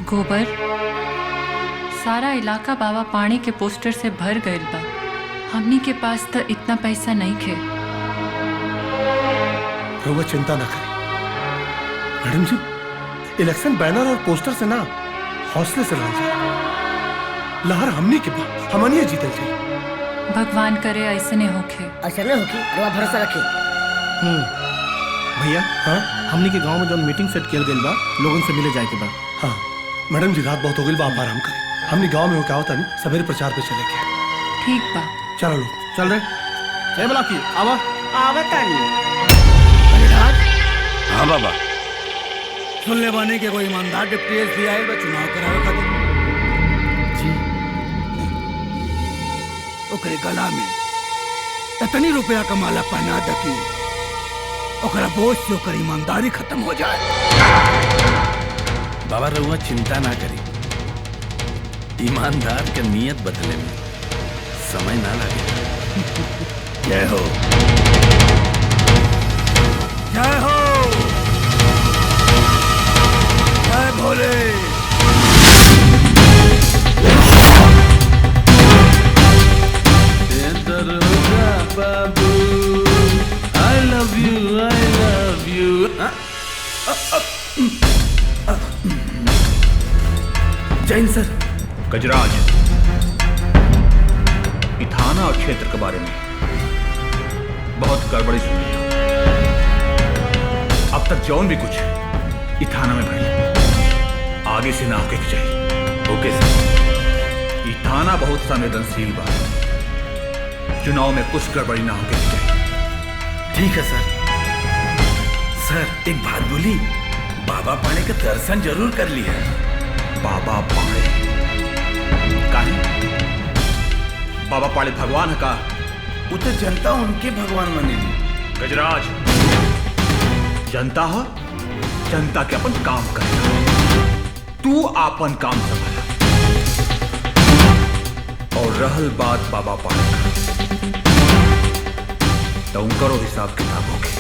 Speaker 6: गोबर, सारा इलाका बाबा पानी के पोस्टर से भर गइल बा। हमनी के पास तो इतना पैसा नहीं खे।
Speaker 8: रउआ चिंता ना करें मैडम जी, इलेक्शन बैनर और पोस्टर से ना हौसले से लड़ जाए। लहर हमनी के बाद हमनिए जीते थे।
Speaker 6: भगवान करे ऐसे नहीं होखे।
Speaker 14: ऐसे नहीं होगी, रउआ भरोसा रखी।
Speaker 9: भैया हाँ हमनी के गांव में जो मीटिंग सेट किया गइल बा लोगन से मिले जाए के बा।
Speaker 8: हाँ मैडम जी, रात बहुत हो गई बा, आप आराम करें। हमनी गांव में हो क्या होता नहीं, सवेरे प्रचार पे चले गए।
Speaker 6: ठीक बा,
Speaker 8: चलो लोग
Speaker 9: चल रहे। जय बला की आवा
Speaker 13: आवा तानी।
Speaker 15: हाँ बाबा।
Speaker 1: सुनले बानी के कोई ईमानदार डिप्टी एसपी आए बा चुनाव करावे खातिर। जी। ओकरे गला में इतनी रुपया का माला पहना दकी ओकरा बोझ से ओकर ईमानदारी खत्म हो जाए।
Speaker 16: बाबा रउआ चिंता ना करी। ईमानदार के नियत बदले में समय ना लगे।
Speaker 1: जय हो, जय हो, जय भोले।
Speaker 16: दरोगा बाबू, I love you, I love you।
Speaker 5: Jain सर। गजराज, ई थाना और क्षेत्र के बारे में बहुत गड़बड़ी सुनी है। अब तक जौन भी कुछ ई थाना में भइल आगे से ना होके के चाहिए। ओके सर। ई थाना बहुत संवेदनशील बा। चुनाव में कुछ गड़बड़ी ना होके के चाहिए।
Speaker 16: ठीक है सर। सर एक बात बोली, बाबा पाणे का दर्शन जरूर कर लिया।
Speaker 5: बाबा पाणे काहे? बाबा पाणे भगवान है का?
Speaker 16: वो तो जनता उनके भगवान मानेली।
Speaker 5: गजराज, जनता हो, जनता के अपन काम करेगा। तू अपन काम संभाला। और रहल बात बाबा पाणे का, तो उनकरो हिसाब किताब होगी।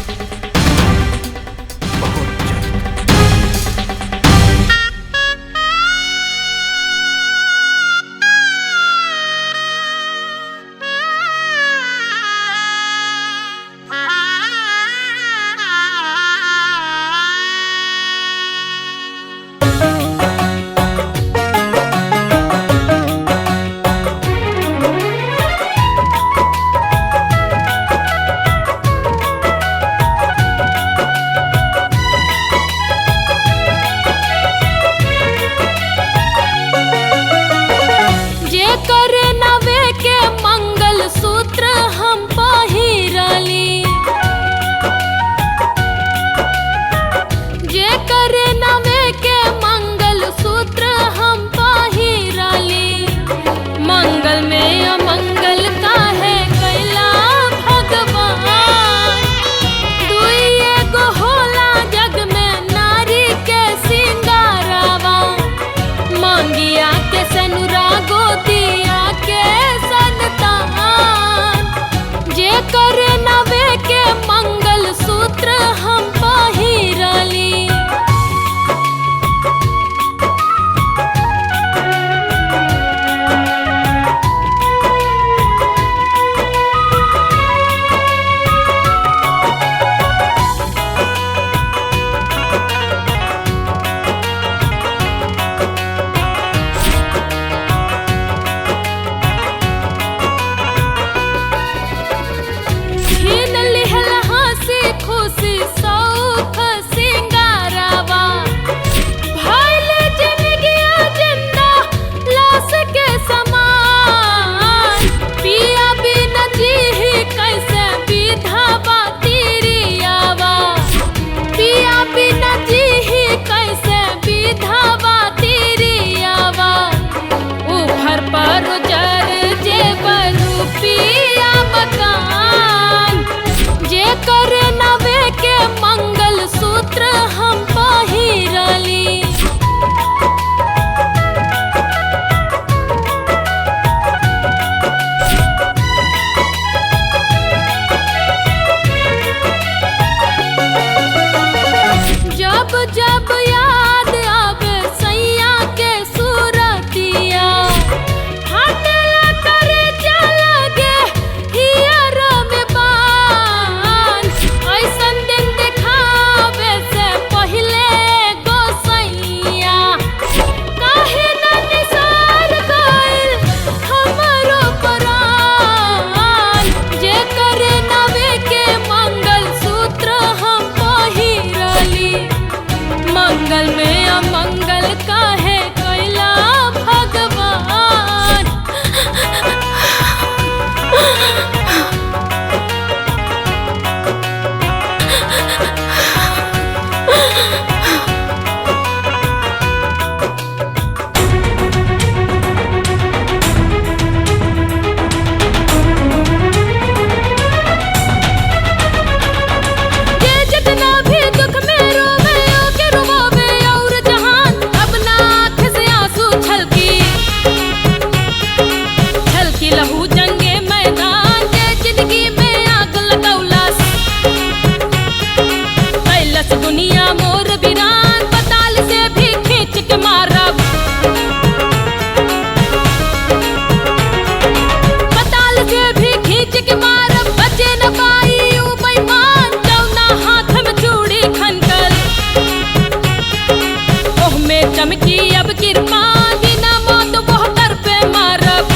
Speaker 12: कि अब कृपा बिना मौत मोहतर पे मारब,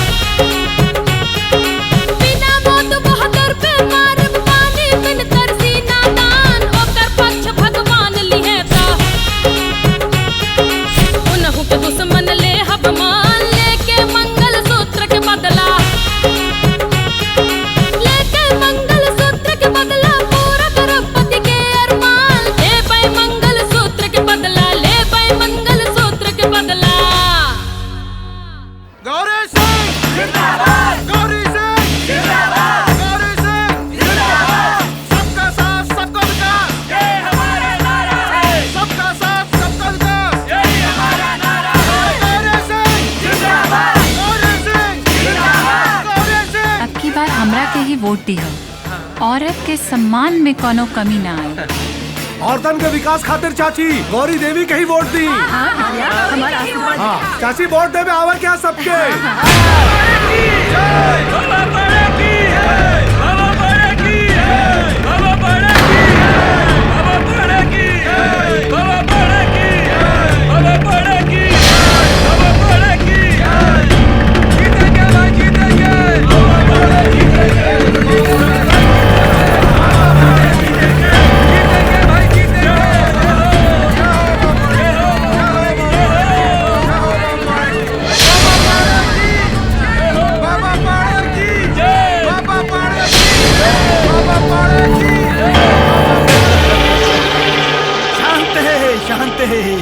Speaker 12: बिना मौत मोहतर पे मारब, पानी बिन तरसी नादान ओकर पक्ष भगवान लिहे ता उनहु के दुश्मन ले हब मान लेके मंगल सूत्र के बदला, लेके मंगल सूत्र के बदला पूरा करब पति के अरमान, ले पाए मंगल सूत्र के बदला, ले पाए मंगल सूत्र के बदला।
Speaker 9: गौरी सिंह जिंदाबाद, गौरी सिंह जिंदाबाद, गौरी सिंह जिंदाबाद, सबका साथ सबका विकास, ये हमारा नारा है, सबका साथ सबका विकास, यही हमारा नारा है, गौरी सिंह जिंदाबाद, गौरी सिंह जिंदाबाद, गौरी सिंह।
Speaker 6: अब की बार हमरा के ही वोट दी हो, औरत के सम्मान में कोनो कमी ना आए।
Speaker 8: औरतन के विकास खातिर चाची गौरी देवी के ही वोट दी।
Speaker 2: हमारा आशीर्वाद।
Speaker 8: हाँ चाची वोट देवे आवर क्या सबके।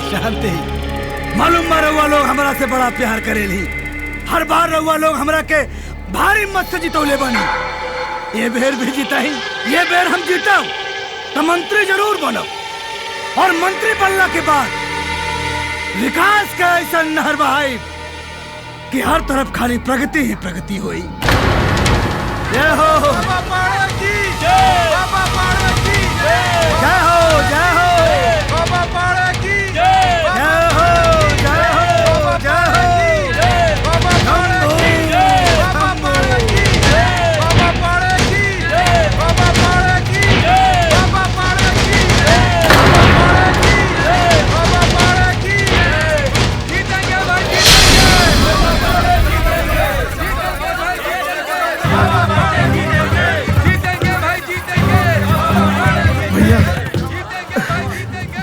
Speaker 1: शांत है। मालूम बा रउआ लोग हमरा से बड़ा प्यार करेली, हर बार रउआ लोग हमरा के भारी मत से जितौले बनी, ये बेर भी जीता ही, ये बेर हम जीतब तो मंत्री जरूर बनो, और मंत्री बनला के बाद विकास का ऐसा नहर बहाई कि हर तरफ खाली प्रगति ही प्रगति हुई। जय हो बाबा पार्वती, जय बाबा पार्वती, जय हो जय हो बाबा पार्वती, जय हो जय हो जय हो बाबा पार्वती, जय बाबा पार्वती, जय बाबा पार्वती, जय बाबा पार्वती, जय बाबा पार्वती, जय बाबा पार्वती, जय जीतेंगे भाई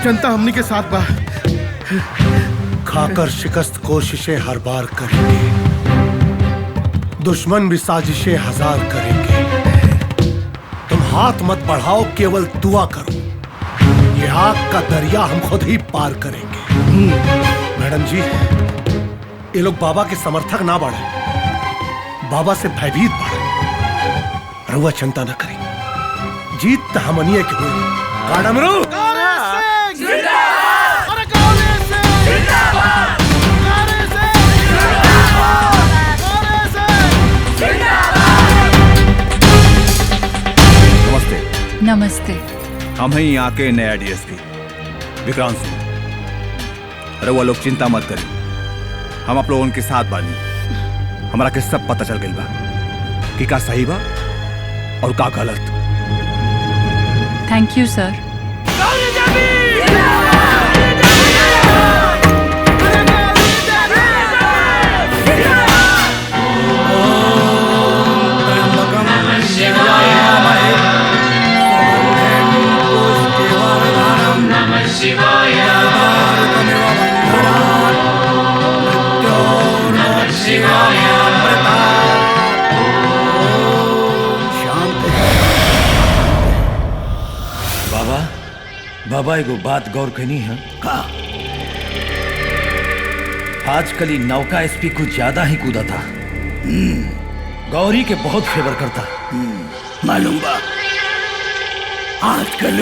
Speaker 9: जनता हमनी के साथ बा।
Speaker 8: खाकर शिकस्त कोशिशें हर बार करेंगे, दुश्मन भी साजिशें हजार करेंगे। तुम हाथ मत बढ़ाओ, केवल दुआ करो, ये आग का दरिया हम खुद ही पार करेंगे। मैडम जी, ये लोग बाबा के समर्थक ना बढ़े, बाबा से भयभीत बढ़े। रउआ चिंता न करें, जीत तो हमनिए की हुई। काडमरू
Speaker 6: नमस्ते।
Speaker 5: हम हैं यहाँ के नया डीएसपी विक्रांत सिंह। अरे वो लोग चिंता मत करिए, हम आप लोगों के साथ बानी। हमारा के सब पता चल गई बा कि का सही बा और का गलत।
Speaker 6: थैंक यू सर।
Speaker 15: बाबा एगो बात गौर करनी है का? आजकल ही नौका एसपी कुछ ज्यादा ही कूदा था। गौरी के बहुत फेवर करता।
Speaker 1: मालूम बा, आजकल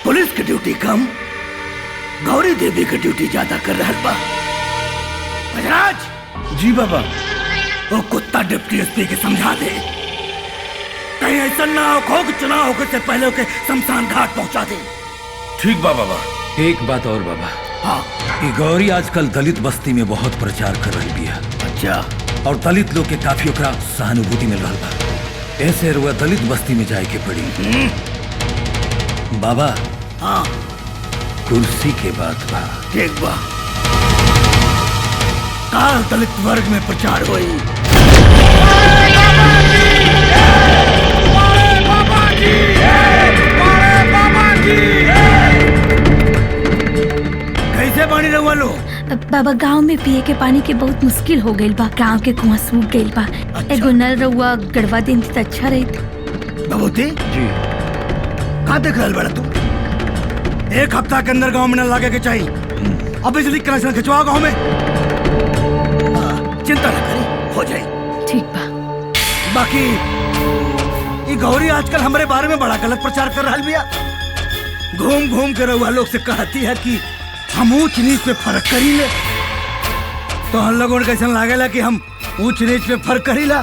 Speaker 1: पुलिस की ड्यूटी कम, गौरी देवी की ड्यूटी ज्यादा कर रहा बा। गजराज
Speaker 8: जी बाबा,
Speaker 1: वो कुत्ता डिप्टी एसपी के समझा दे, कहीं ऐसा ना हो कि चुनाव होकर से पहले के शमशान घाट पहुंचा दे।
Speaker 15: ठीक बा बाबा। एक बात और बाबा,
Speaker 1: हाँ,
Speaker 15: कि गौरी आजकल दलित बस्ती में बहुत प्रचार कर रही भी है।
Speaker 1: अच्छा।
Speaker 15: और दलित लोग के काफी ओकरा सहानुभूति मिल रहा बा। ऐसे रुआ दलित बस्ती में जाए के पड़ी। बाबा,
Speaker 1: हाँ,
Speaker 15: कुर्सी के बात बा।
Speaker 1: ठीक बा। सार दलित वर्ग में प्रचार हुई। कैसे पानी रहुआ लो?
Speaker 17: बाबा गांव में पिए के पानी के बहुत मुश्किल हो गइल बा। गांव के कुआं सूख गइल बा। एगो नल रहुआ गड़वा दिन तो अच्छा रही।
Speaker 1: बबूती जी का देख रहल बड़ा तू? एक हफ्ता के अंदर गांव में नल लागे के चाहिए। अब बिजली कनेक्शन खिंचवाओ गांव में। चिंता न करी, हो जाए।
Speaker 17: ठीक बा।
Speaker 1: बाकी ये गौरी आजकल हमारे बारे में बड़ा गलत प्रचार कर रहा बिया। घूम घूम के रहुआ लोग से कहती है कि हम ऊंच नीच में फर्क करी ले। तो हम लोगों ने कैसा लागेला कि हम ऊंच नीच में फर्क करी ला।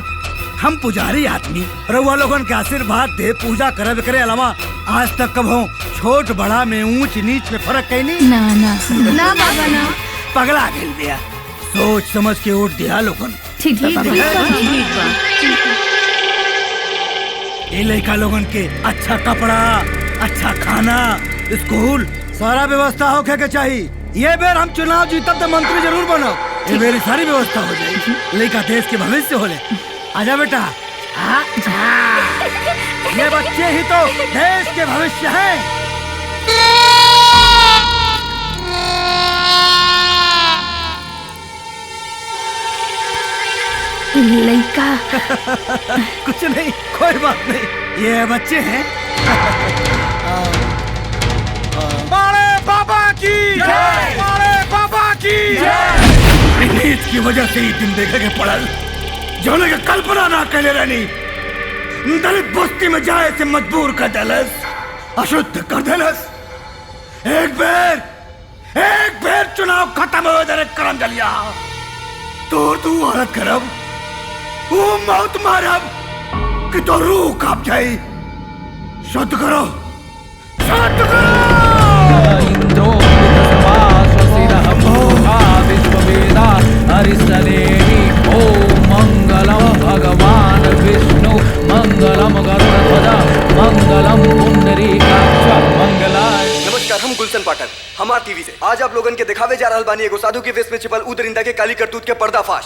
Speaker 1: हम पुजारी आदमी रहुआ लोगों के आशीर्वाद दे पूजा करे अलावा आज तक कब हो छोट बड़ा में ऊंच नीच में फर्क कहीं नहीं।
Speaker 17: ना ना ना बाबा ना।
Speaker 1: पगला खेल दिया, सोच समझ के वोट दिया लोगन।
Speaker 17: ठीक
Speaker 1: ये लड़का लोगन के अच्छा कपड़ा, अच्छा खाना, स्कूल सारा व्यवस्था होके के चाहिए। ये बेर हम चुनाव जीतब तो मंत्री जरूर बनो। ये मेरी सारी व्यवस्था हो जाएगी। लड़का देश के भविष्य होले। आजा बेटा। ये बच्चे ही तो देश के भविष्य हैं।
Speaker 17: लड़का
Speaker 1: कुछ नहीं, कोई बात नहीं, ये बच्चे हैं।
Speaker 9: बड़े बाबा की जय, बड़े बाबा की
Speaker 1: जय। नीच की वजह से ही दिन देखे के पड़ल जो ने कल्पना ना कैले रहनी। दलित बस्ती में जाए से मजबूर कर देलस, अशुद्ध कर देलस। एक बेर चुनाव खत्म हो जाए करम जलिया तो तू औरत करब वो मौत मारब कि तो रूह कांप जाए। शुद्ध करो, शुद्ध करो।
Speaker 18: इंद्रो विदसवासुसिरः भूषा विश्ववेदा हरिसलेनि। ओम मंगलम भगवान विष्णु मंगलम गरुड़ध्वज मंगलम पुंडरीकाक्ष मंगलाय।
Speaker 19: नमस्कार, हम गुलशन पाठक हमार टीवी से आज आप लोगन के दिखावे जा रहल बानी एगो साधु के वेश में छिपल उ दरिंदा के काली करतूत के पर्दाफाश।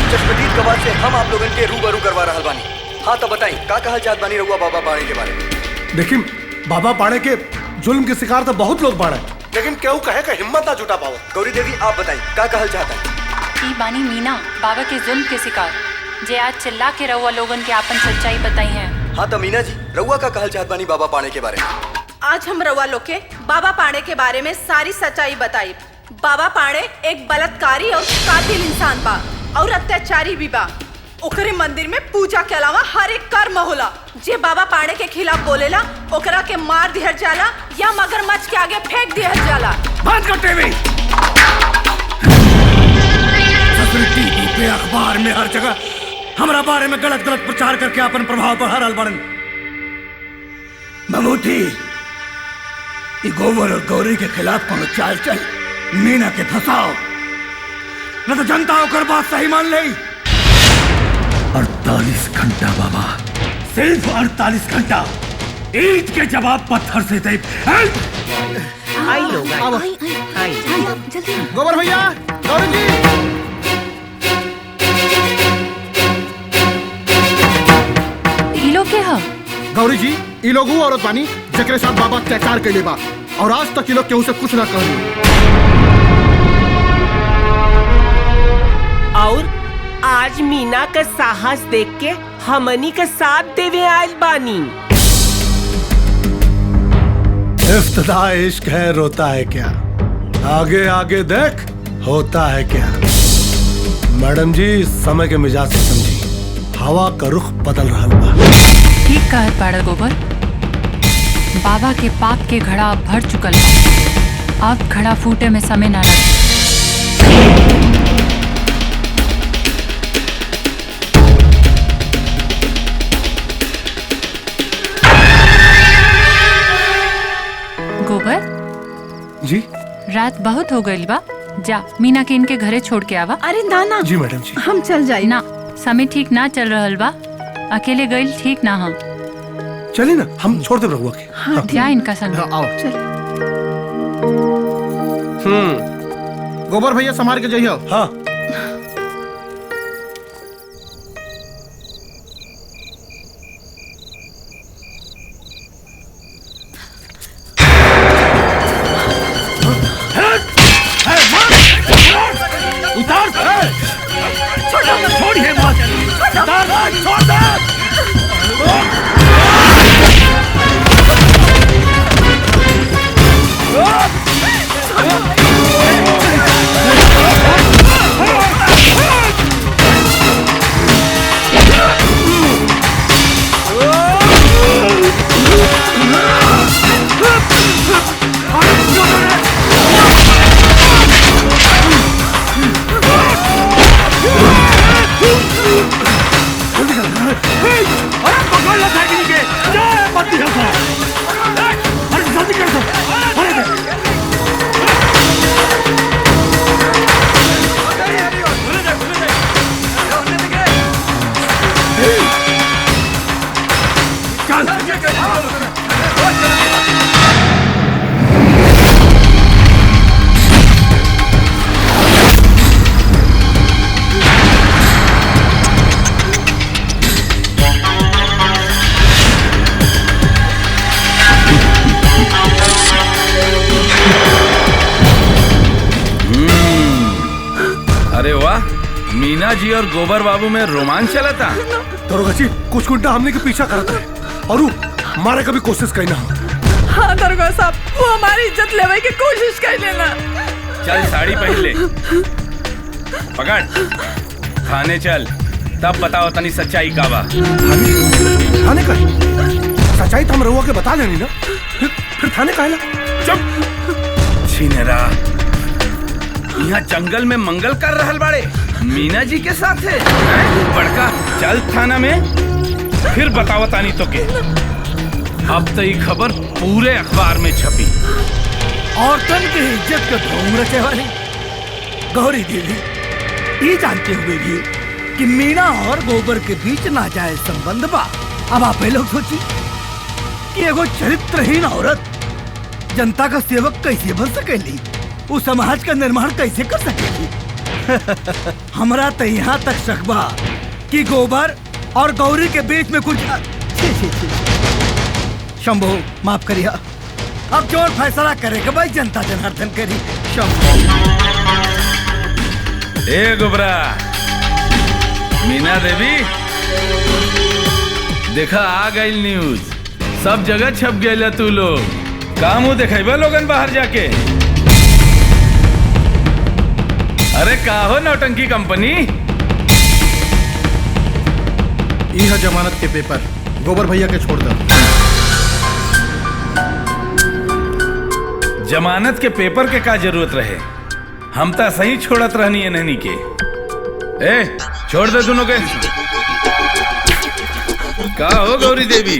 Speaker 19: चश्मदीद गवाह से हम आप लोगन के रूबरू करवा रहल बानी। हाँ तो बताई का कहल चाहत बानी रहुआ बाबा पाड़े के बारे में?
Speaker 8: देखिए बाबा पाड़े के जुल्म के शिकार तो बहुत लोग बाड़े, लेकिन केहू कहे का हिम्मत ना जुटा पाओ।
Speaker 19: गौरी देवी आप बताई का कहल चाहता है?
Speaker 6: ई बानी मीना, बाबा के जुल्म के शिकार, जे आज चिल्ला के रहुआ लोगन के आपन सच्चाई बताई है।
Speaker 19: हाँ तो मीना जी रहुआ का कहल चाहत बानी बाबा पाड़े के बारे में?
Speaker 2: आज हम रउआ लोग के बाबा पाड़े के बारे में सारी सच्चाई बताई। बाबा पाड़े एक बलात्कारी और कातिल इंसान बा और अत्याचारी भी बा। ओकरे मंदिर में पूजा के अलावा हर एक कर्म होला। जे बाबा पाड़े के खिलाफ बोलेला ओकरा के मार दिया जाला या मगरमच्छ के आगे फेंक दिया जाला।
Speaker 1: बंद कर टीवी। टीवी पे अखबार में हर जगह हमारा बारे में गलत प्रचार करके अपन प्रभाव बढ़ा रहल बाड़न। बबूती गोबर और गौरी के खिलाफ कोनो चाल चल मीना के फंसाओ, न तो जनता होकर बात सही मान ले।
Speaker 15: 48 घंटा बाबा,
Speaker 1: सिर्फ 48 घंटा। ईद के जवाब पत्थर से दे।
Speaker 13: आई लोग आई
Speaker 9: गोबर भैया, गौरी जी।
Speaker 6: ई लोग के हा?
Speaker 9: गौरी जी ई लोग ऊ औरत बानी जकरे साथ बाबा अत्याचार कैले बा और आज तक ई लोग केहू से कुछ ना कहली।
Speaker 13: और आज मीना का साहस देख के हमनी का साथ देवे आयल बानी।
Speaker 8: इफ्तिदा इश्क है रोता है क्या, आगे आगे देख होता है क्या। मैडम जी समय के मिजाज से समझी, हवा का रुख बदल रहा बा।
Speaker 6: ठीक कहत बाड़ा गोबर, बाबा के पाप के घड़ा अब भर चुकल बा। अब घड़ा फूटे में समय ना लगे। गोबर
Speaker 8: जी
Speaker 6: रात बहुत हो गई बा, जा मीना के इनके घरे छोड़ के आवा।
Speaker 2: अरे ना
Speaker 8: जी मैडम जी,
Speaker 2: हम चल जाए
Speaker 6: ना, समय ठीक ना चल रहल बा, अकेले गई ठीक ना हम।
Speaker 8: चलिए ना हम छोड़ दे रहुआ के।
Speaker 6: हाँ, क्या इनका संग।
Speaker 9: आओ गोबर भैया संभाल के जाइयो।
Speaker 8: हाँ
Speaker 16: अरे वाह, मीना जी और गोबर बाबू में रोमांच चला था।
Speaker 8: दरोगा जी कुछ गुंडा हमने के पीछा करता है और वो मारे कभी कोशिश करी ना।
Speaker 2: हाँ दरोगा साहब, वो हमारी इज्जत लेवे की कोशिश कर लेना।
Speaker 16: चल साड़ी पहन ले, पकड़, थाने चल, तब बताओ तनी सच्चाई का बा।
Speaker 8: थाने का सच्चाई तो हम रहुआ के बता देनी ना, फिर थाने का है।
Speaker 16: चुप छिनेरा, यहाँ जंगल में मंगल कर रहल बाड़े मीना जी के साथ है बड़का। चल थाना में, फिर बताओ तानी तो के। अब तो ये खबर पूरे अखबार में छपी।
Speaker 1: औरतन की इज्जत को धूम रचे वाली गौरी देवी ये जानते हुए भी कि मीना और गोबर के बीच नाजायज संबंध बा। अब आप लोग सोची कि एगो चरित्रहीन औरत जनता का सेवक कैसे बन सकेली, वो समाज का निर्माण कैसे कर सकेगी। हमरा तो यहाँ तक शक बा कि गोबर और गौरी के बीच में कुछ शंभू माफ करिए, अब जो फैसला करेगा भाई जनता जनार्दन करी। शंभू
Speaker 16: ए गोबरा, मीना देवी देखा आ गई न्यूज, सब जगह छप गया। तू लोग का मुंह देखेबा लोगन बाहर जाके। अरे का हो नौटंकी कंपनी।
Speaker 9: यह जमानत के पेपर गोबर भैया के छोड़ दो।
Speaker 16: जमानत के पेपर के का जरूरत रहे, हम तो सही छोड़त रहनी है नहनी के। ए छोड़ दे दोनों के। का हो गौरी देवी,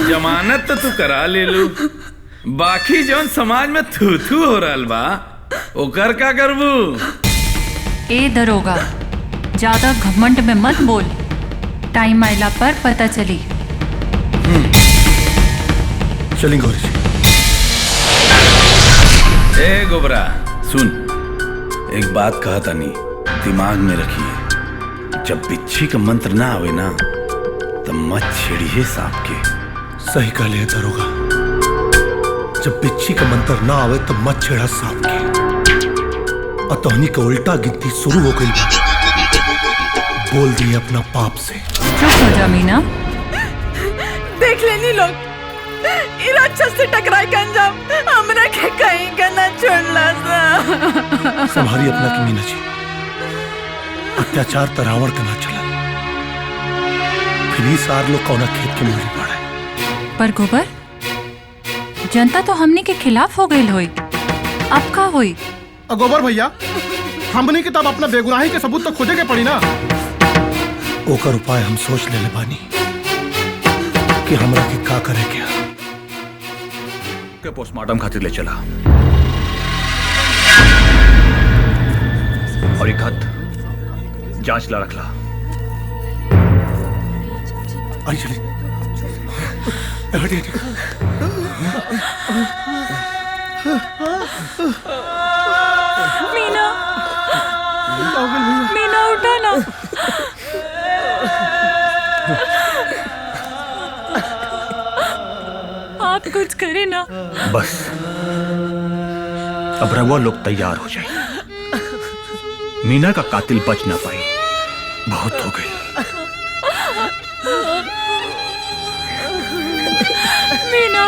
Speaker 16: जमानत तो तू करा ले लू, बाकी जौन समाज में थू थू हो रहा बा ओकर का करबू।
Speaker 6: ए दरोगा, ज्यादा घमंड में मत बोल, टाइम आइला पर पता चली।
Speaker 8: चलें गौरी जी।
Speaker 16: ए गोबरा सुन, एक बात कहा था नहीं, दिमाग में रखिए, जब बिच्छी का मंत्र ना आवे ना तो मत छेड़िए सांप के।
Speaker 8: सही कह ले दरोगा, जब बिच्छी का मंत्र ना आवे तो मत छेड़ा सांप के। और तोहनी का उल्टा गिनती शुरू हो गई, बोल दिए अपना पाप से।
Speaker 6: चुप हो जा मीना।
Speaker 2: देख लेनी लोग, राक्षस से टकराई का अंजाम हमरा के कहीं का ना छोड़ला सा।
Speaker 8: संभारी अपना की मीना जी, अत्याचार तो रावण का ना चला, फिर ही सार लोग कौना खेत के मारी पड़ा।
Speaker 6: पर गोबर, जनता तो हमने के खिलाफ हो गई होई, अब का होई।
Speaker 9: गोबर भैया, हमने के तब अपना बेगुनाही के सबूत तो खोजे के पड़ी ना।
Speaker 8: ओकर उपाय हम सोच ले बानी कि हमरा के का करे क्या।
Speaker 5: के पोस्टमार्टम खातिर ले चला और एक खत जांच ला रखला।
Speaker 8: आई चली
Speaker 6: मीना, मीना उठा ना। आप कुछ करें ना।
Speaker 5: बस अब रवा लोग तैयार हो जाए, मीना का कातिल बच ना पाई, बहुत हो गई।
Speaker 6: मीना,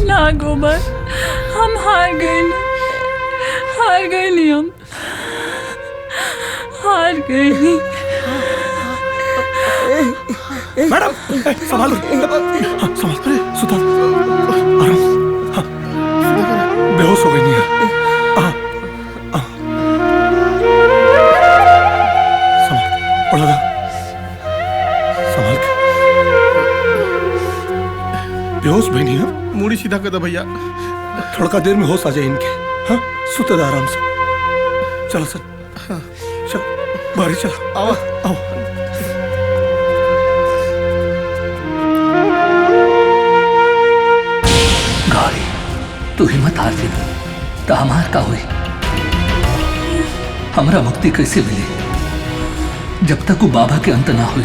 Speaker 6: ना गोबर, हम हार गए नहीं, हम हार गए नहीं।
Speaker 8: मैडम संभालो, हाँ संभाल, सुता आराम। हाँ बेहोश हो गई नहीं है। संभाल, पड़ा था, संभाल के। बेहोश भी नहीं है,
Speaker 9: मुड़ी सीधा कर दो भैया,
Speaker 8: थोड़ा देर में होश आ जाए इनके। हाँ सुते आराम से। चलो सर, चल बाहर चलो। आओ आओ।
Speaker 15: गाड़ी तू हिम्मत हार दे तो हमार का हुई, हमरा मुक्ति कैसे मिली जब तक वो बाबा के अंत ना हुई।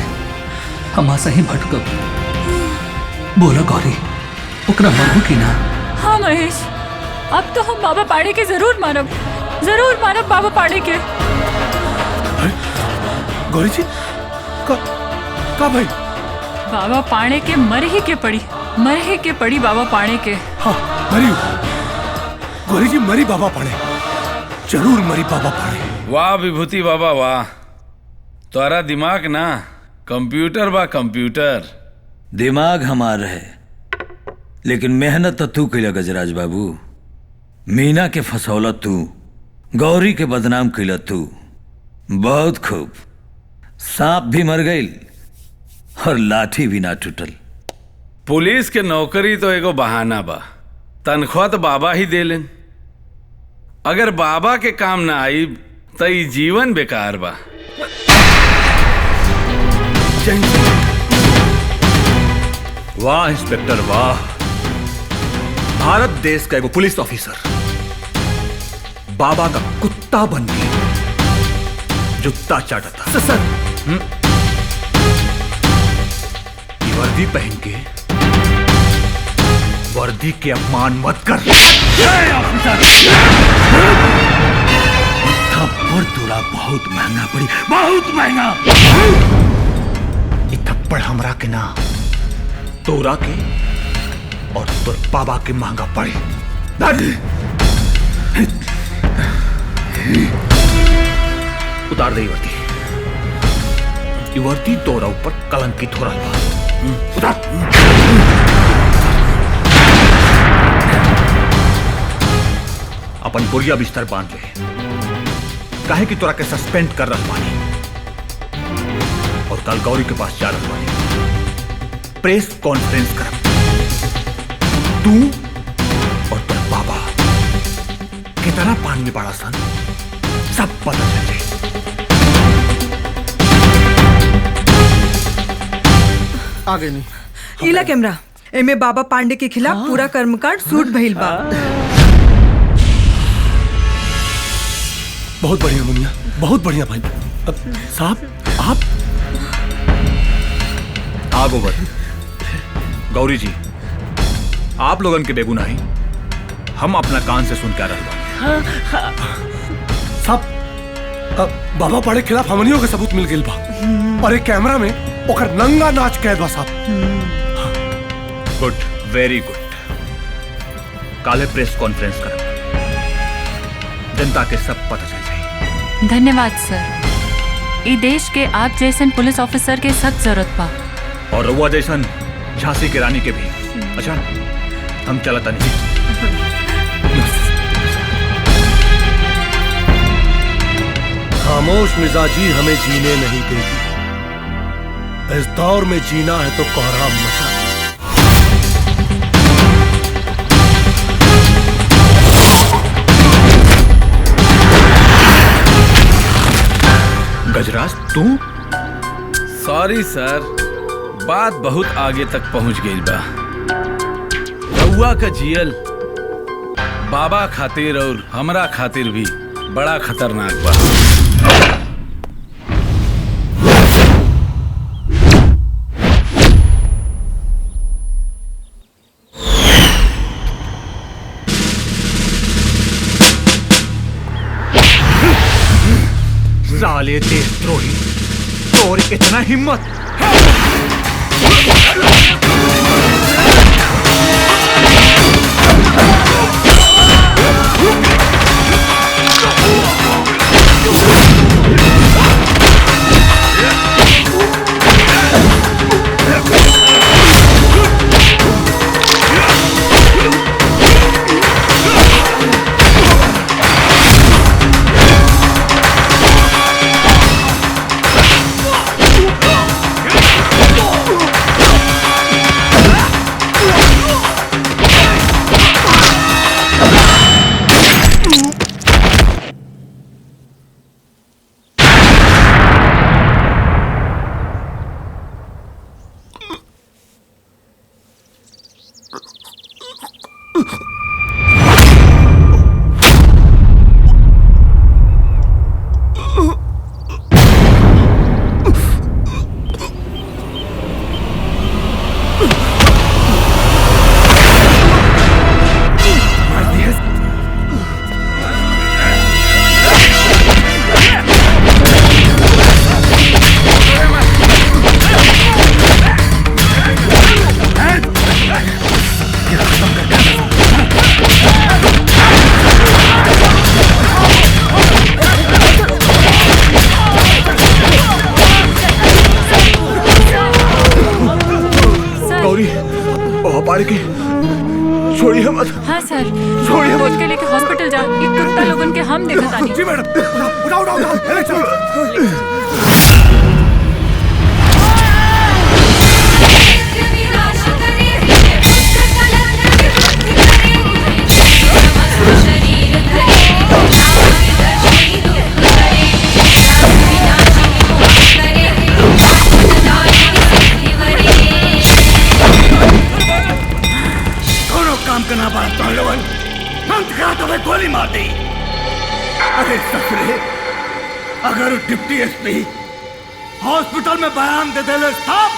Speaker 15: हम आशा ही भटकब। बोला गौरी, ओकरा मरबू की ना?
Speaker 6: हाँ महेश, अब तो हम बाबा पाड़े के जरूर मानब बाबा पाड़े के।
Speaker 8: गौरी जी, का भाई?
Speaker 6: बाबा पाड़े के मर ही के पड़ी बाबा पाड़े के।
Speaker 8: हाँ मरी गौरी जी, मरी बाबा पाड़े, जरूर मरी बाबा पाड़े।
Speaker 16: वाह विभूति बाबा वाह, तोरा दिमाग ना कंप्यूटर बा कंप्यूटर।
Speaker 15: दिमाग हमार है, लेकिन मेहनत तो तू कैला गजराज बाबू। मीना के फसौला तू, गौरी के बदनाम कैला तू। बहुत खूब, सांप भी मर गई और लाठी भी ना टूटल।
Speaker 16: पुलिस के नौकरी तो एगो बहाना बा, तनख्वाह तो बाबा ही देलन। अगर बाबा के काम ना आई तो ई जीवन बेकार बा।
Speaker 5: वाह इंस्पेक्टर वाह, भारत देश का एगो पुलिस ऑफिसर बाबा का कुत्ता बन के जुत्ता चाटता।
Speaker 8: सर
Speaker 5: ये वर्दी पहन के वर्दी के अपमान मत कर।
Speaker 15: थप्पड़ तोरा बहुत महंगा पड़ी, बहुत महंगा।
Speaker 5: ये थप्पड़ हमरा के ना, तोरा के और तोर बाबा के महंगा पड़ी। उतार दे वर्दी, ये वर्दी तोरा ऊपर कलंकित हो रहा बा। उतार। अपन बोरिया बिस्तर बांध ले, काहे कि तोरा के सस्पेंड कर रहा बानी और कल गौरी के पास जा रहा बानी। प्रेस कॉन्फ्रेंस कर, तू और तेरा बाबा कितना पान में पड़ा सन सब पता चल जाए।
Speaker 8: आगे नहीं
Speaker 20: इला कैमरा एमे बाबा पांडे के खिलाफ पूरा कर्मकांड सूट भइल बा।
Speaker 8: बहुत बढ़िया मुनिया, बहुत बढ़िया भाई। साहब आप
Speaker 5: आगो बढ़। गौरी जी, आप लोगन के बेगुनाही हम अपना कान से सुन के आ रहे बा।
Speaker 8: साहब बाबा पाड़े खिलाफ हमनियों के सबूत मिल गई बा और एक कैमरा में ओकर नंगा नाच कैद बा साहब।
Speaker 5: Good, very good. काले प्रेस कॉन्फ्रेंस कर, जनता के सब पता चल जाए।
Speaker 6: धन्यवाद सर, ई देश के आप जैसन पुलिस ऑफिसर के सख्त जरूरत बा।
Speaker 5: और रउआ जैसन झांसी की रानी के भी। अच्छा हम चलता नहीं।
Speaker 8: खामोश मिजाजी हमें जीने नहीं देगी, इस दौर में जीना है तो कोहराम मचा।
Speaker 5: गजराज तू?
Speaker 16: सॉरी सर, बात बहुत आगे तक पहुंच गई बा। रउआ का जियल बाबा खातिर और हमरा खातिर भी बड़ा खतरनाक बा।
Speaker 5: साले देशद्रोही, तोर इतना हिम्मत!
Speaker 9: बाबा पाड़ के छोड़िए मत।
Speaker 6: हाँ सर,
Speaker 9: छोड़िए मत।
Speaker 6: के लेके हॉस्पिटल जा। ये कुत्ता लोगन के हम देखत आनी।
Speaker 9: जी मैडम, उठाओ उठाओ उठाओ, ले चलो।
Speaker 1: करना पड़ा तुम लोगन। मंत्र करा तो मैं गोली मार दी। अरे ससुरे, अगर डिप्टी एसपी हॉस्पिटल में बयान दे दे साहब,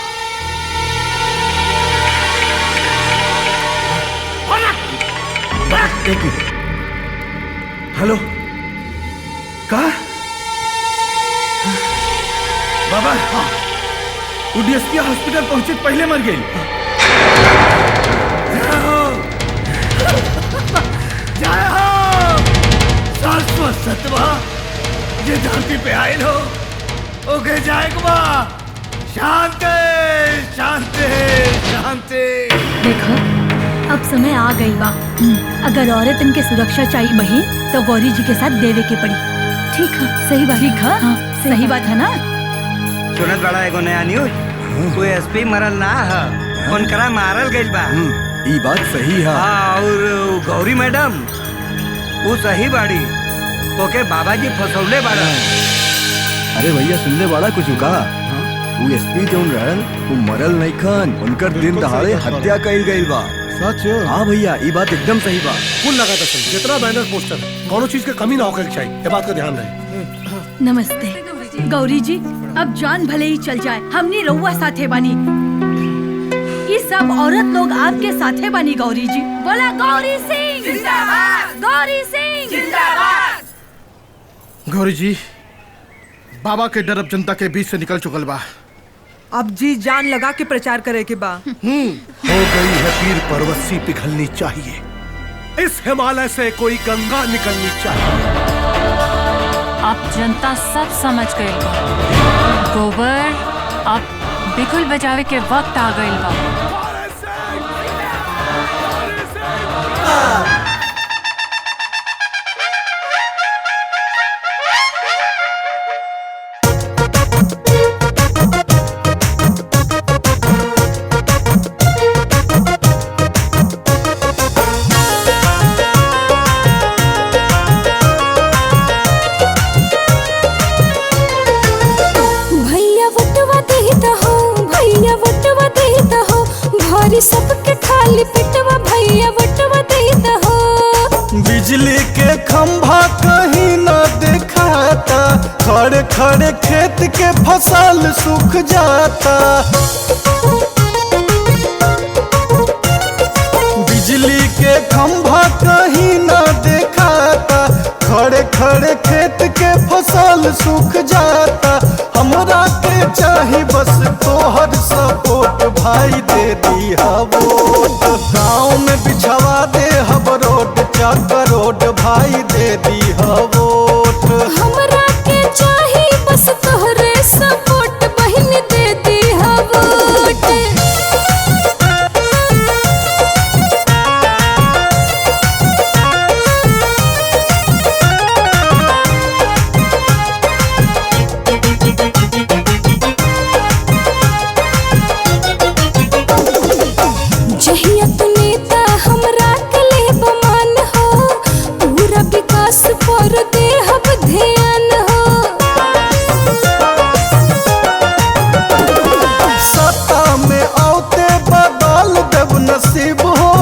Speaker 9: एक मिनट। हेलो, कहा
Speaker 1: बाबा? हाँ,
Speaker 9: वो डीएसपी हॉस्पिटल पहुंचे पहले मर गई।
Speaker 1: जय हो शाश्वत सतवा, ये धरती पे आए हो ओके जाएगा। शांति शांति शांति।
Speaker 17: देखो अब समय आ गई बा। अगर औरत इनके सुरक्षा चाहिए बही तो गौरी जी के साथ देवे के पड़ी। ठीक है, सही बात। ठीक है, हाँ, सही बात है ना।
Speaker 21: सुनत बड़ा एगो नया न्यूज, कोई एसपी मरल ना है, उनकरा मारल गइल बा।
Speaker 9: ई बात सही है।
Speaker 21: हाँ, और गौरी मैडम वो सही बाड़ी, ओके बाबा जी फसौले बाड़ा।
Speaker 9: अरे भैया सुनने वाला कुछ कहा, वो एसपी जो रहल वो मरल नहीं खान, उनकर दिन दहाड़े हत्या कइल गइल बा।
Speaker 8: सच?
Speaker 9: हाँ भैया, ये बात एकदम सही बा।
Speaker 8: कुल लगा था सुन, जितना बैनर पोस्टर है, कोनो चीज के कमी ना होकर चाहिए, ये बात का ध्यान रहे।
Speaker 17: नमस्ते गौरी जी, अब जान भले ही चल जाए, हमने रउआ साथे बानी। ये सब औरत लोग आपके साथे बानी गौरी जी। बोला गौरी सिंह जिंदाबाद, गौरी सिंह जिंदाबाद।
Speaker 9: गौरी जी, बाबा के डर अब जनता के बीच से निकल चुकल बा।
Speaker 20: अब जी जान लगा के प्रचार करे के बा।
Speaker 8: हो गई है पीर पर्वत सी पिघलनी चाहिए, इस हिमालय से कोई गंगा निकलनी चाहिए।
Speaker 6: अब जनता सब समझ गई बा। गोबर अब बिगुल बजावे के वक्त आ गई बा।
Speaker 12: सबके खाली पिटवा भैया बटवा देता हो।
Speaker 11: बिजली के खंभा कहीं न दिखाता, खड़े खड़े खेत के फसल सूख जाता। बिजली के खंभा कहीं न दिखाता, खड़े खड़े खेत के फसल सूख जाता। हमरा के चाही बस तोहर सपोर्ट, भाई दे दी वोट। गाँव में बिछवा दे हब रोड, चक रोड, भाई दे दी वोट।
Speaker 12: हमरा के चाही बस तोहरे सपोर्ट, बहन दे दी वोट। जहिया तू नेता हमरा के ले बमान हो, पूरा विकास पर दे हम ध्यान हो।
Speaker 11: सत्ता में औते बदल देव नसीब हो,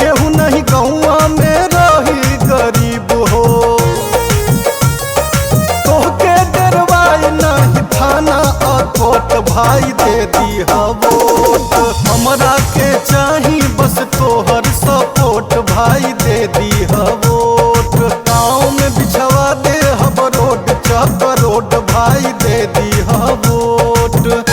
Speaker 11: केहू नहीं गौवा में रही गरीब हो। तोहके डरवाई नहीं थाना अकोट, भाई दे दी वोट। हमरा के चाही बस तोहर सपोर्ट, भाई दे दी वोट। गाँव में बिछवा दे हब रोड, चक रोड, भाई दे दी वोट।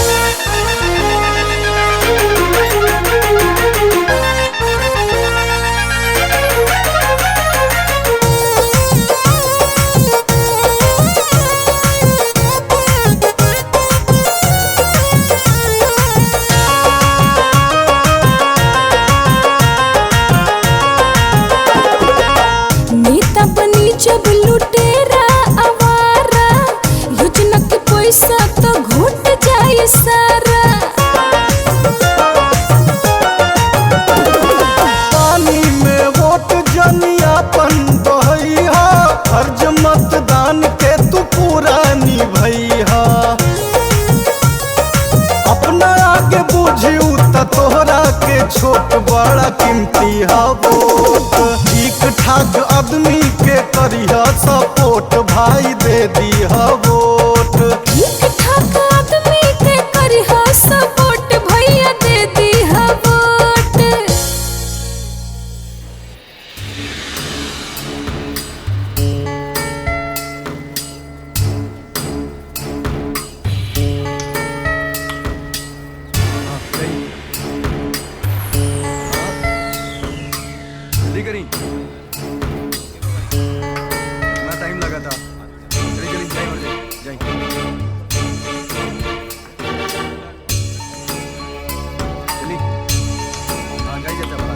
Speaker 11: छोट बड़ा कीमती है वोट। ठीक ठाक आदमी के करिया सपोर्ट भाई दे दिया वोट।
Speaker 12: ठीक ठाक आदमी के करिहा सपोर्ट भैया दे दिहा वोट।
Speaker 19: जल्दी करी, कितना टाइम लगा था। चली चली जाए और जाए चली। हाँ जाइए चाचा बड़ा।